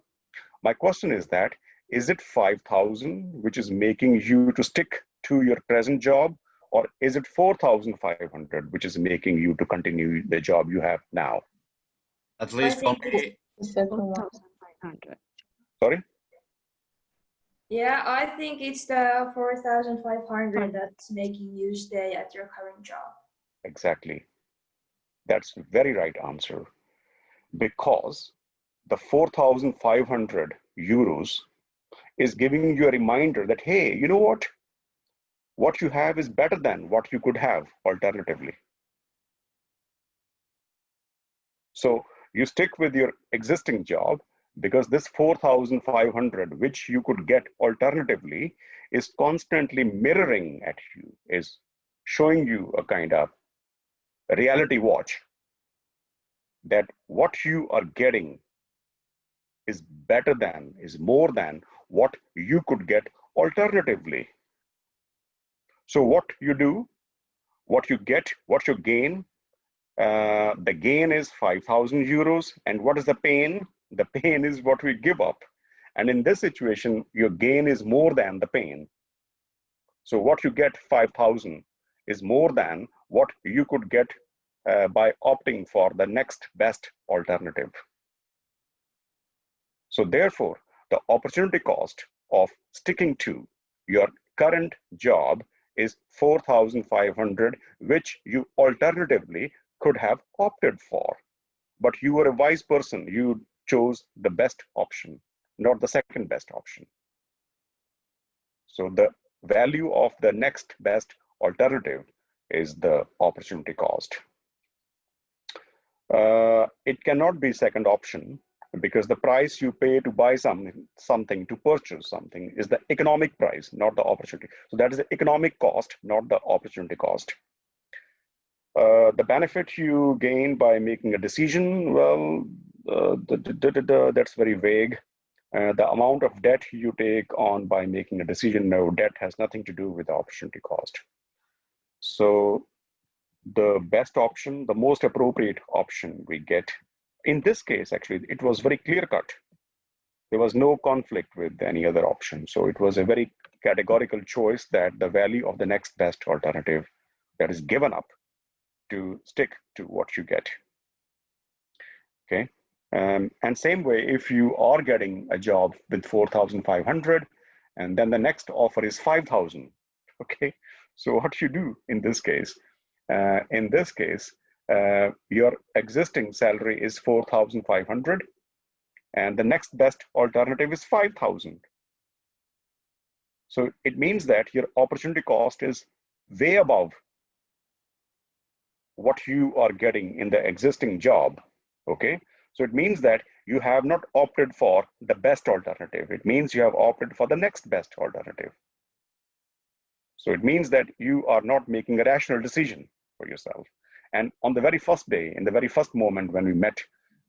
My question is that, is it 5,000 which is making you to stick to your present job, or is it 4,500 which is making you to continue the job you have now? At least for me, The second one. 4,500. Sorry? Yeah, I think it's the 4,500 that's making you stay at your current job. Exactly. That's a very right answer. Because the 4,500 euros is giving you a reminder that, hey, you know what? What you have is better than what you could have alternatively. So you stick with your existing job because this 4,500, which you could get alternatively, is constantly mirroring at you, is showing you a kind of reality watch that what you are getting is better than, is more than what you could get alternatively. So what you do, what you get, what you gain, the gain is 5,000 euros. And what is the pain? The pain is what we give up. And in this situation, your gain is more than the pain. So what you get, 5,000, is more than what you could get by opting for the next best alternative. So therefore, the opportunity cost of sticking to your current job is 4,500, which you alternatively could have opted for. But you were a wise person. You chose the best option, not the second best option. So the value of the next best alternative is the opportunity cost. It cannot be second option because the price you pay to buy something, to purchase something, is the economic price, not the opportunity. So that is the economic cost, not the opportunity cost. The benefit you gain by making a decision, well, that's very vague. The amount of debt you take on by making a decision, no, debt has nothing to do with the opportunity cost. So the best option, the most appropriate option we get, in this case, actually, it was very clear cut. There was no conflict with any other option. So it was a very categorical choice that the value of the next best alternative that is given up to stick to what you get. Okay. And same way, if you are getting a job with 4,500 and then the next offer is 5,000, okay, so what you do in this case? Your existing salary is 4,500 and the next best alternative is 5,000. So it means that your opportunity cost is way above what you are getting in the existing job, okay? So it means that you have not opted for the best alternative. It means you have opted for the next best alternative. So it means that you are not making a rational decision for yourself. And on the very first day, in the very first moment when we met,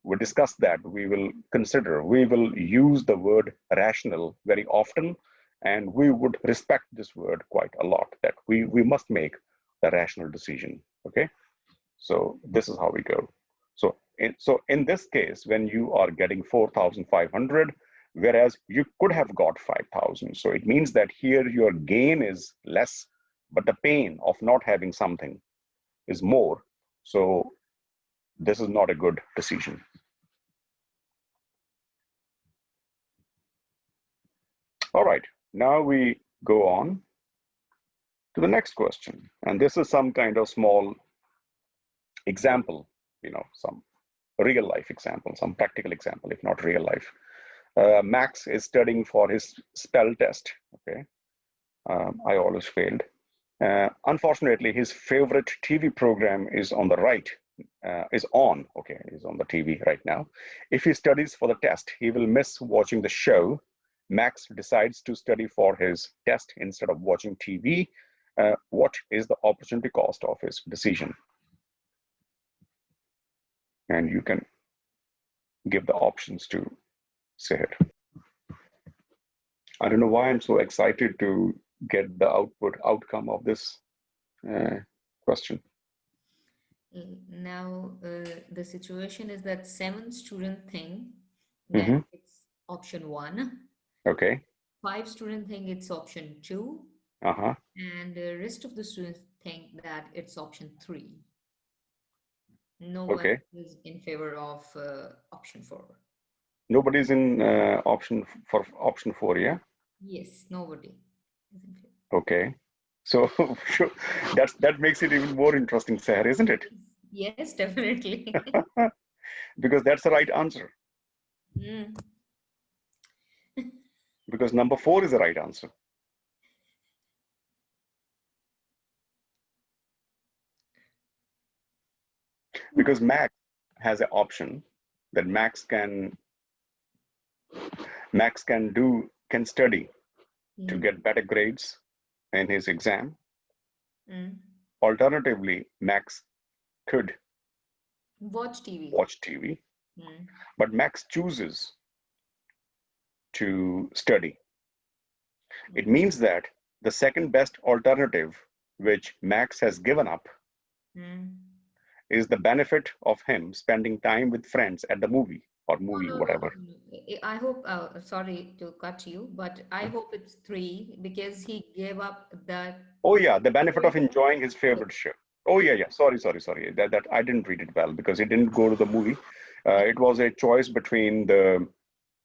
we discussed that we will use the word rational very often, and we would respect this word quite a lot, that we must make the rational decision, okay? So this is how we go. So in this case, when you are getting 4,500, whereas you could have got 5,000. So it means that here your gain is less, but the pain of not having something is more. So this is not a good decision. All right, now we go on to the next question. And this is some kind of small example, some real life example, some practical example, if not real life. Max is studying for his spell test, okay? I always failed. Unfortunately, his favorite TV program is on the TV right now. If he studies for the test, he will miss watching the show. Max decides to study for his test instead of watching TV. What is the opportunity cost of his decision? And you can give the options to Sahir. I don't know why I'm so excited to get the outcome of this question. Now, the situation is that 7 students think that it's option 1. Okay. 5 students think it's option 2. And the rest of the students think that it's option 3. No one is in favor of option 4. Nobody's in option 4, yeah? Yes, nobody is in favor. Okay. So that makes it even more interesting, Sahar, isn't it? Yes, definitely. Because that's the right answer. Because number 4 is the right answer. Because Max has an option that Max can study to get better grades in his exam. Alternatively, Max could watch TV. But Max chooses to study. It means that the second best alternative, which Max has given up, is the benefit of him spending time with friends at the movie or whatever. I hope, sorry to cut you, but I hope it's 3 because he gave up the Oh yeah, the benefit of enjoying his show. favorite show. Oh yeah, yeah. Sorry. That I didn't read it well because it didn't go to the movie. It was a choice between the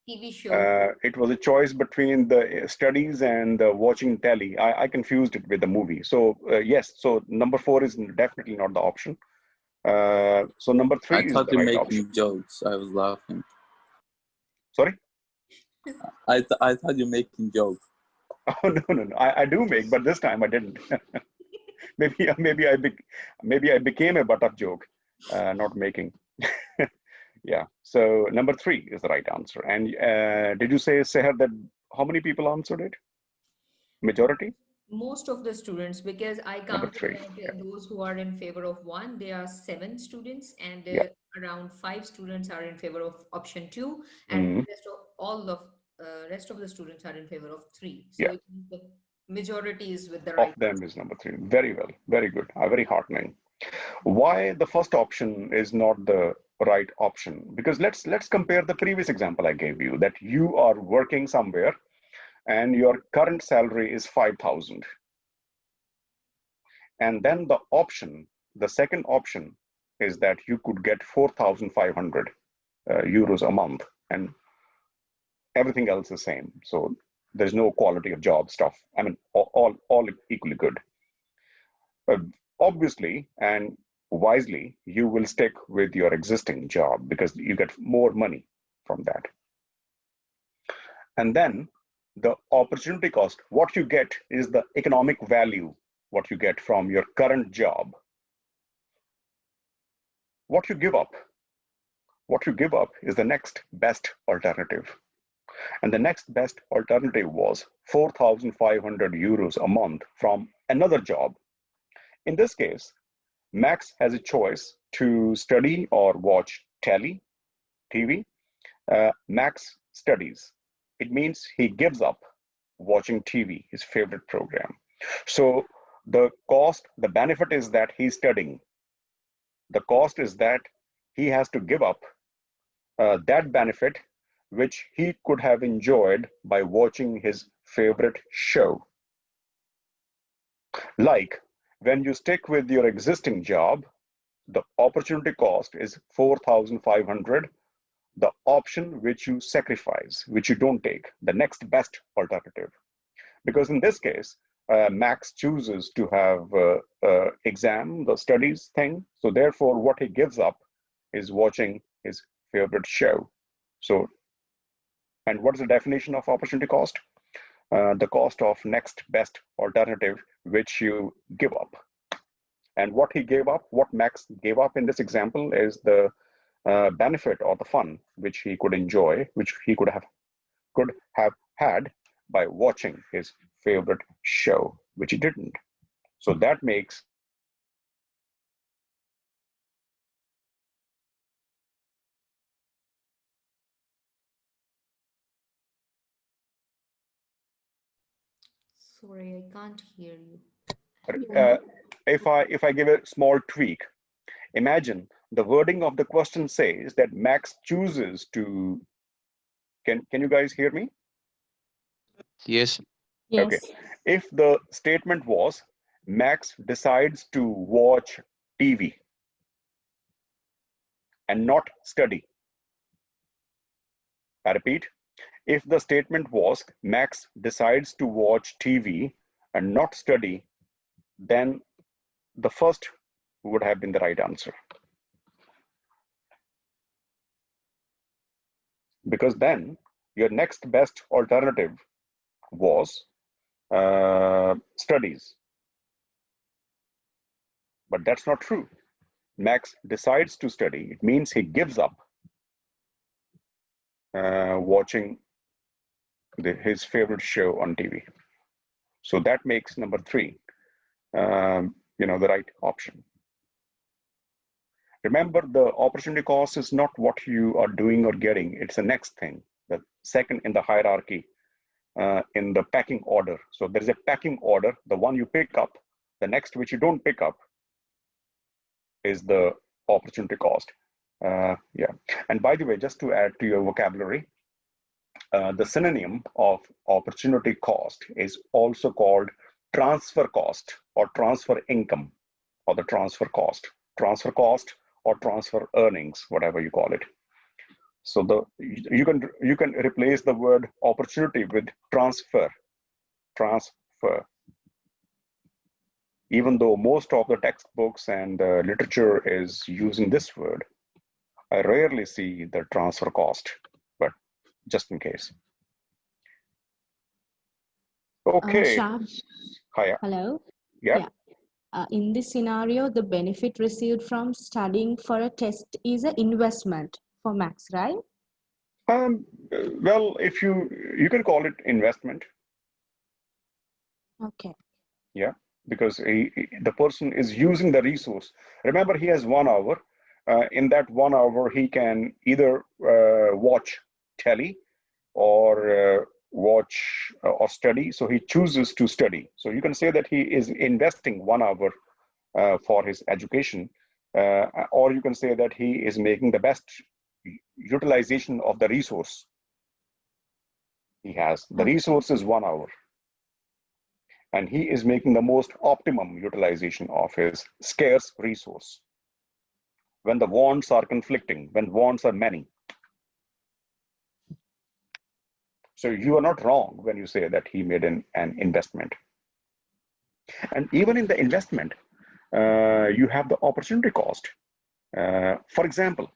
TV show. it was a choice between the studies and the watching telly. I confused it with the movie. So yes, so number 4 is definitely not the option. So number I 3 is thought the you're right option. making jokes. I was laughing. Sorry? I thought you're making jokes. Oh no. I do make, but this time I didn't. maybe I became a butt of joke, not making. Yeah. So number 3 is the right answer. And did you say, Seher, that how many people answered it? Majority? Most of the students, because I Number counted 3. that Yeah. those who are in favor of 1, there are 7 students, and Yeah. around 5 students are in favor of option 2, and Mhm. rest of the students are in favor of 3. So Yeah. it means the majority is with the Of right them answer. is number 3. Very well. Very good. Very heartening. Why the first option is not the right option? Because let's compare the previous example I gave you, that you are working somewhere and your current salary is 5,000. And then the second option is that you could get 4,500 euros a month, and everything else is same. So there's no quality of job stuff. I mean, all equally good. Uh, Obviously and wisely, you will stick with your existing job because you get more money from that. And then the opportunity cost, what you get is the economic value, what you get from your current job. What you give up, what you give up is the next best alternative. And the next best alternative was 4,500 euros a month from another job. In this case, Max has a choice to study or watch TV. Max studies. It means he gives up watching TV, his favorite program. So the benefit is that he's studying. The cost is that he has to give up that benefit which he could have enjoyed by watching his favorite show. Like when you stick with your existing job, the opportunity cost is 4,500. The option which you sacrifice, which you don't take, the next best alternative. Because in this case, Max chooses to have exam, the studies thing. So therefore, what he gives up is watching his favorite show. So, and what is the definition of opportunity cost? The cost of next best alternative, which you give up. And what he gave up, what Max gave up in this example is the benefit or the fun which he could enjoy, which he could have had by watching his favorite show, which he didn't. So that makes Sorry, I can't hear you. uh, if I give a small tweak, imagine the wording of the question says that Max chooses to. Can you guys hear me? Yes. Okay. Yes. If the statement was Max decides to watch TV and not study. I repeat, if the statement was Max decides to watch TV and not study, then the first would have been the right answer. Because then your next best alternative was studies. But that's not true. Max decides to study. It means he gives up watching his favorite show on TV. So that makes number 3, the right option. Remember, the opportunity cost is not what you are doing or getting. It's the next thing, the second in the hierarchy, in the packing order. So there's a packing order. The one you pick up, the next which you don't pick up is the opportunity cost. Yeah. And by the way, just to add to your vocabulary, the synonym of opportunity cost is also called transfer cost or transfer income or the transfer cost or transfer earnings, whatever you call it. So you can replace the word opportunity with transfer. Even though most of the textbooks and literature is using this word, I rarely see the transfer cost, but just in case. Okay. Sham, Hiya. hello. Yeah. In this scenario, the benefit received from studying for a test is an investment for Max, right? Well, if you can call it investment. Okay. Yeah, because the person is using the resource. Remember, he has 1 hour. In that 1 hour, he can either watch telly or watch or study. So he chooses to study. So you can say that he is investing 1 hour for his education, or you can say that he is making the best utilization of the resource he has. The resource is 1 hour, and he is making the most optimum utilization of his scarce resource when the wants are conflicting, when wants are many. So you are not wrong when you say that he made an investment. And even in the investment, you have the opportunity cost. For example,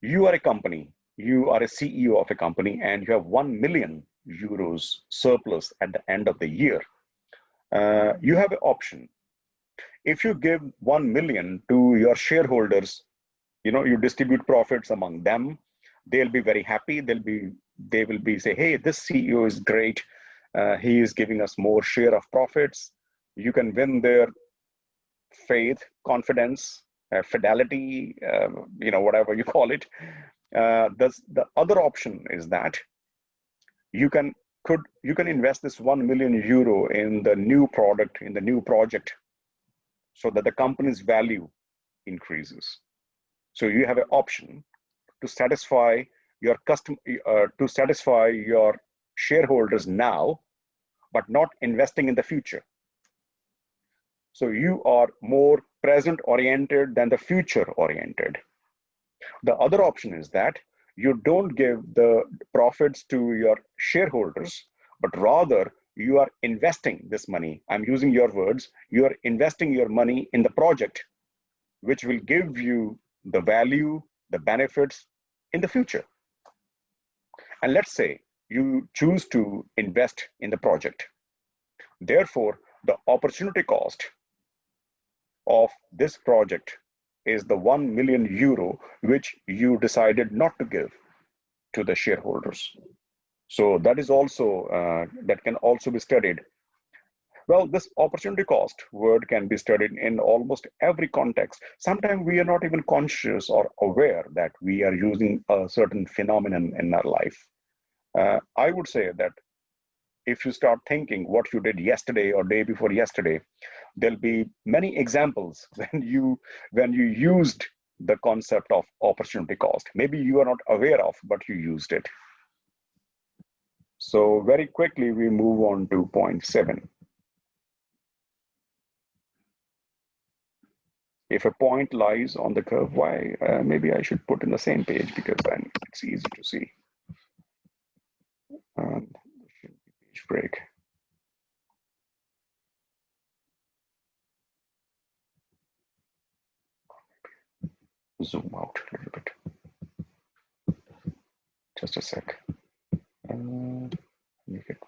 you are a company, you are a CEO of a company, and you have 1 million euros surplus at the end of the year. You have an option. If you give 1 million to your shareholders, you distribute profits among them, they'll be very happy. They will be say, hey, this CEO is great. He is giving us more share of profits. You can win their faith, confidence, fidelity, whatever you call it. The other option is that you can invest this 1 million euro in the new product, in the new project, so that the company's value increases. So you have an option to satisfy your to satisfy your shareholders now, but not investing in the future. So you are more present oriented than the future oriented. The other option is that you don't give the profits to your shareholders, but rather you are investing this money. I'm using your words. You are investing your money in the project, which will give you the value, the benefits in the future. And let's say you choose to invest in the project. Therefore, the opportunity cost of this project is the 1 million euro, which you decided not to give to the shareholders. So that is also, that can also be studied. Well, this opportunity cost word can be studied in almost every context. Sometimes we are not even conscious or aware that we are using a certain phenomenon in our life. I would say that if you start thinking what you did yesterday or day before yesterday, there'll be many examples when you used the concept of opportunity cost. Maybe you are not aware of, but you used it. So very quickly, we move on to point 7. If a point lies on the curve y, maybe I should put in the same page because then it's easy to see. And there should be page break. Zoom out a little bit. Just a sec. Make it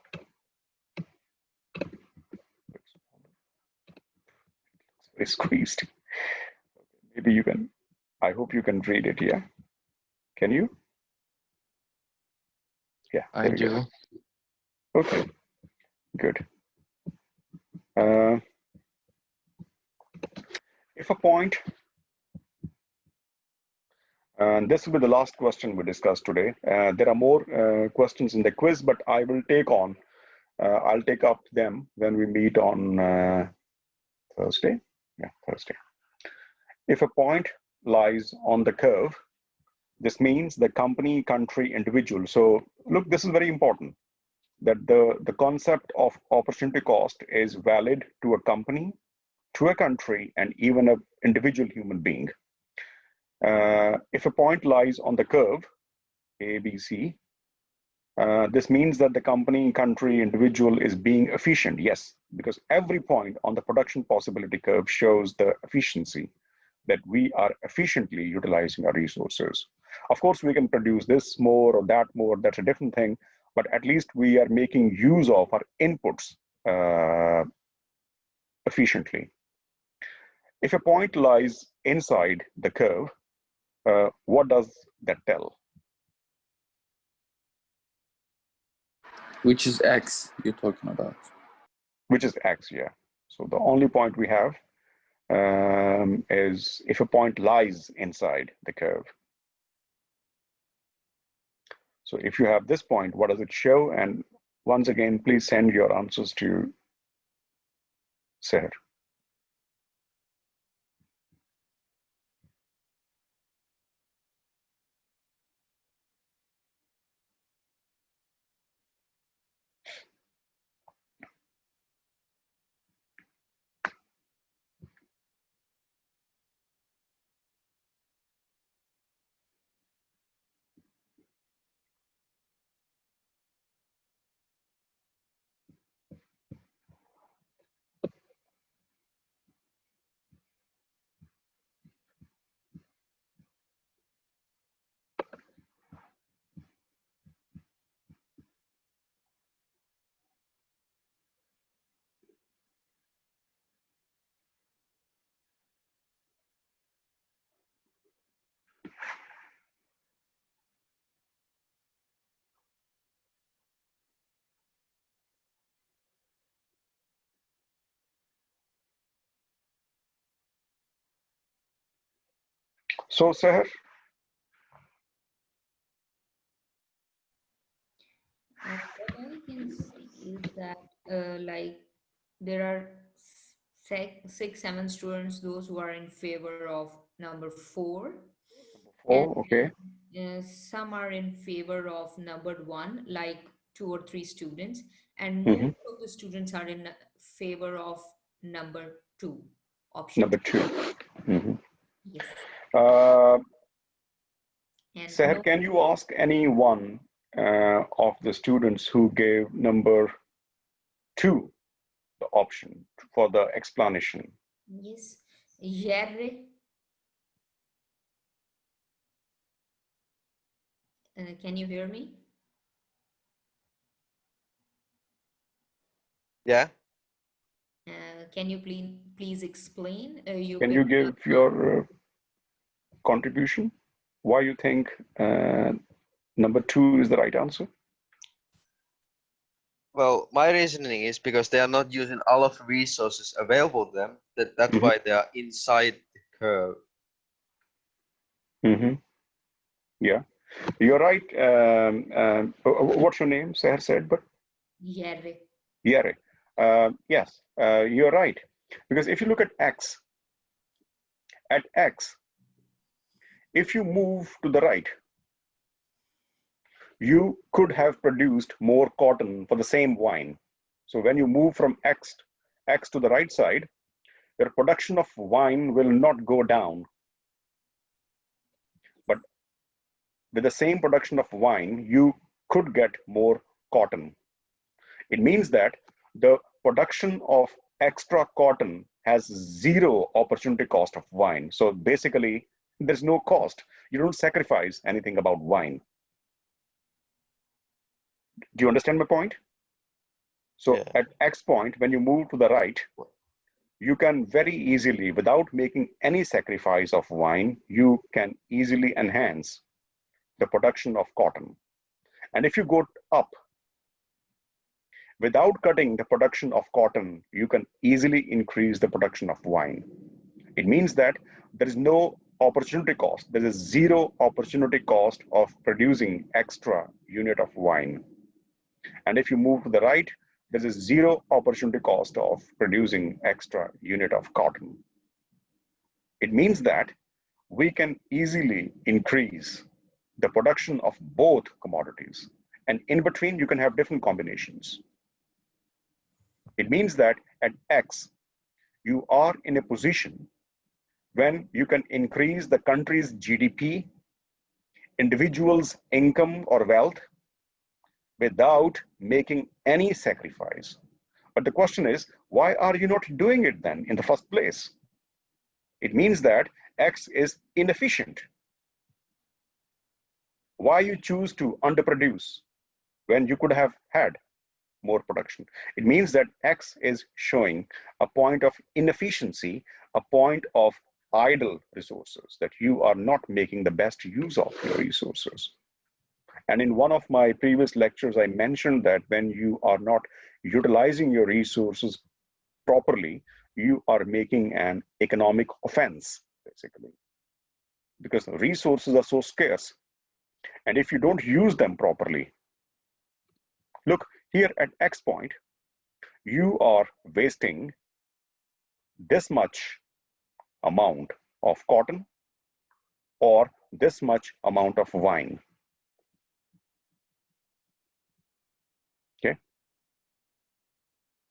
very squeezed. Maybe you can, I hope you can read it, yeah? Can you? Yeah, I do. Okay, good. If a point, and this will be the last question we discussed today. There are more questions in the quiz, but I will take on, I'll take up them when we meet on Thursday. Yeah, Thursday. If a point lies on the curve, This means the company, country, individual. So look, this is very important, that the concept of opportunity cost is valid to a company, to a country, and even an individual human being. If a point lies on the curve, A, B, C, this means that the company, country, individual is being efficient. Yes, because every point on the production possibility curve shows the efficiency, that we are efficiently utilizing our resources. Of course, we can produce this more or that more, that's a different thing, but at least we are making use of our inputs efficiently. If a point lies inside the curve, what does that tell? Which is X you're talking about? Which is X, yeah. So the only point we have is if a point lies inside the curve. So if you have this point, what does it show? And once again, please send your answers to Seher. So Seher, What I can see is that like there are six, seven students, those who are in favor of number four, and oh, okay. some are in favor of number one, like 2 or 3 students, and Mm-hmm. most of the students are in favor of number two, option Number two. two. Mm-hmm. Yes. And Seher, no, can you ask any one of the students who gave number two the option for the explanation? yes, Jerry, can you hear me? Yeah. Can you please explain? You Can pick you give your contribution? Why you think number two is the right answer? Well, my reasoning is because they are not using all of the resources available to them. That's Mm-hmm. why they are inside the curve. Mm-hmm. Yeah, you're right. What's your name? Seher said, but Jerry. Yere. Yes, you're right. Because if you look at X, if you move to the right, you could have produced more cotton for the same wine. So when you move from X to the right side, your production of wine will not go down. But with the same production of wine, you could get more cotton. It means that the production of extra cotton has zero opportunity cost of wine. So basically, there's no cost. You don't sacrifice anything about wine. Do you understand my point? So Yeah. at X point, when you move to the right, you can very easily, without making any sacrifice of wine, you can easily enhance the production of cotton. And if you go up, without cutting the production of cotton, you can easily increase the production of wine. It means that there is no opportunity cost. There is zero opportunity cost of producing extra unit of wine. And if you move to the right, there is zero opportunity cost of producing extra unit of cotton. It means that we can easily increase the production of both commodities. And in between, you can have different combinations. It means that at X, you are in a position when you can increase the country's GDP, individuals' income or wealth without making any sacrifice. But the question is, why are you not doing it then in the first place? It means that X is inefficient. Why you choose to underproduce when you could have had more production? It means that X is showing a point of inefficiency, a point of idle resources, that you are not making the best use of your resources. And in one of my previous lectures, I mentioned that when you are not utilizing your resources properly, you are making an economic offense, basically, because resources are so scarce. And if you don't use them properly, look here at X point, you are wasting this much amount of cotton or this much amount of wine. Okay.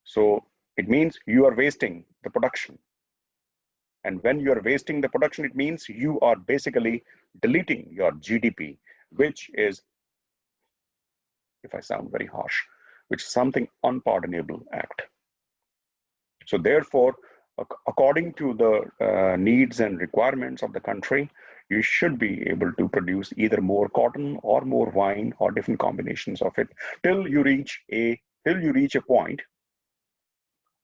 So it means you are wasting the production. And when you are wasting the production, it means you are basically deleting your GDP, which is, if I sound very harsh, which is something unpardonable act. So therefore, according to the needs and requirements of the country, you should be able to produce either more cotton or more wine or different combinations of it till you reach a point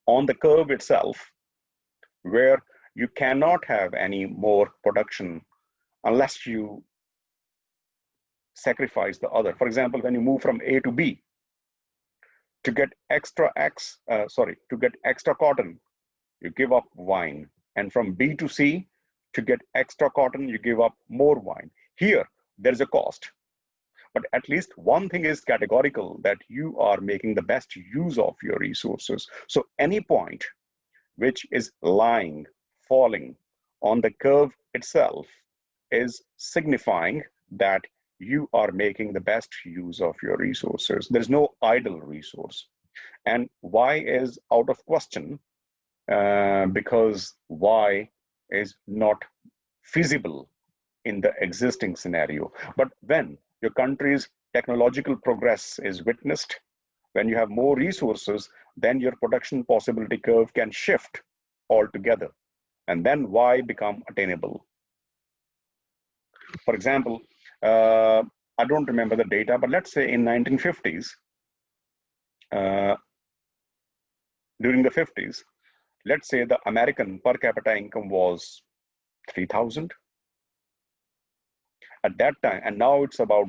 on the curve itself where you cannot have any more production unless you sacrifice the other. For example, when you move from A to B, to get extra cotton, you give up wine. And from B to C, to get extra cotton, you give up more wine. Here, there's a cost. But at least one thing is categorical, that you are making the best use of your resources. So any point which is lying, falling on the curve itself is signifying that you are making the best use of your resources. There's no idle resource. And Y is out of question because Y is not feasible in the existing scenario. But when your country's technological progress is witnessed, when you have more resources, then your production possibility curve can shift altogether. And then Y become attainable. For example, I don't remember the data, but let's say in 1950s, during the 50s, let's say the American per capita income was 3,000 at that time, and now it's about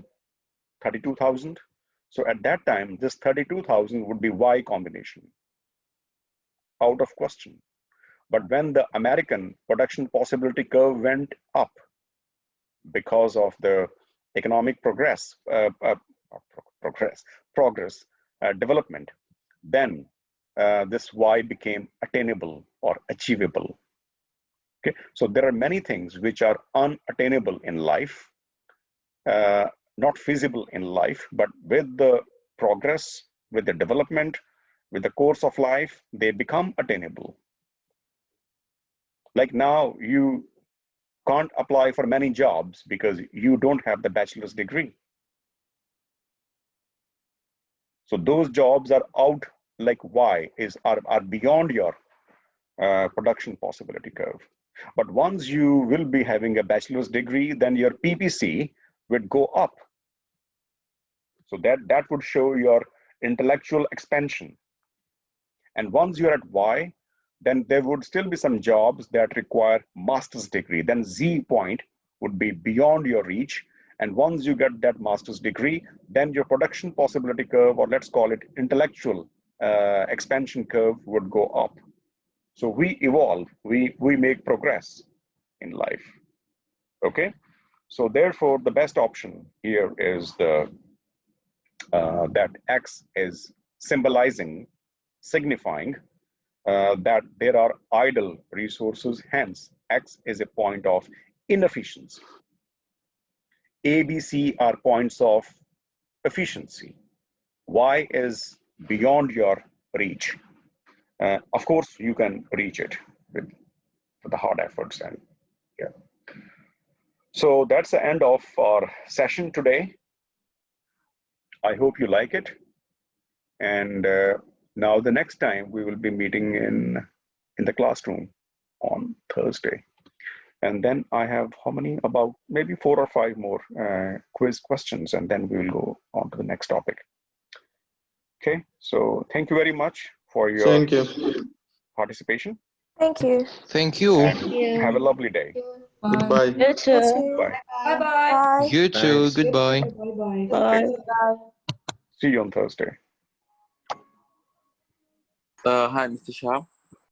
32,000. So at that time, this 32,000 would be Y combination, out of question. But when the American production possibility curve went up because of the economic development, then this Y became attainable or achievable. Okay, so there are many things which are unattainable in life, not feasible in life, but with the progress, with the development, with the course of life, they become attainable. Like now, you can't apply for many jobs because you don't have the bachelor's degree. So those jobs are out, like Y are beyond your production possibility curve. But once you will be having a bachelor's degree, then your PPC would go up. So that would show your intellectual expansion. And once you're at Y, then there would still be some jobs that require master's degree. Then Z point would be beyond your reach. And once you get that master's degree, then your production possibility curve, or let's call it intellectual expansion curve, would go up. So we evolve, we make progress in life. Okay, so therefore the best option here is that X is signifying that there are idle resources. Hence, X is a point of inefficiency. A, B, C are points of efficiency. Y is beyond your reach. Of course, you can reach it with the hard efforts. And yeah. So that's the end of our session today. I hope you like it. And now the next time we will be meeting in the classroom on Thursday. And then I have how many? About maybe 4 or 5 more quiz questions, and then we will go on to the next topic. Okay, so thank you very much for your participation. Thank you. Thank you. Have a lovely day. Goodbye. You too. Bye. Bye bye. Bye. You too. Thanks. Goodbye. Bye. Okay. See you on Thursday. Hi, Mr. Shah.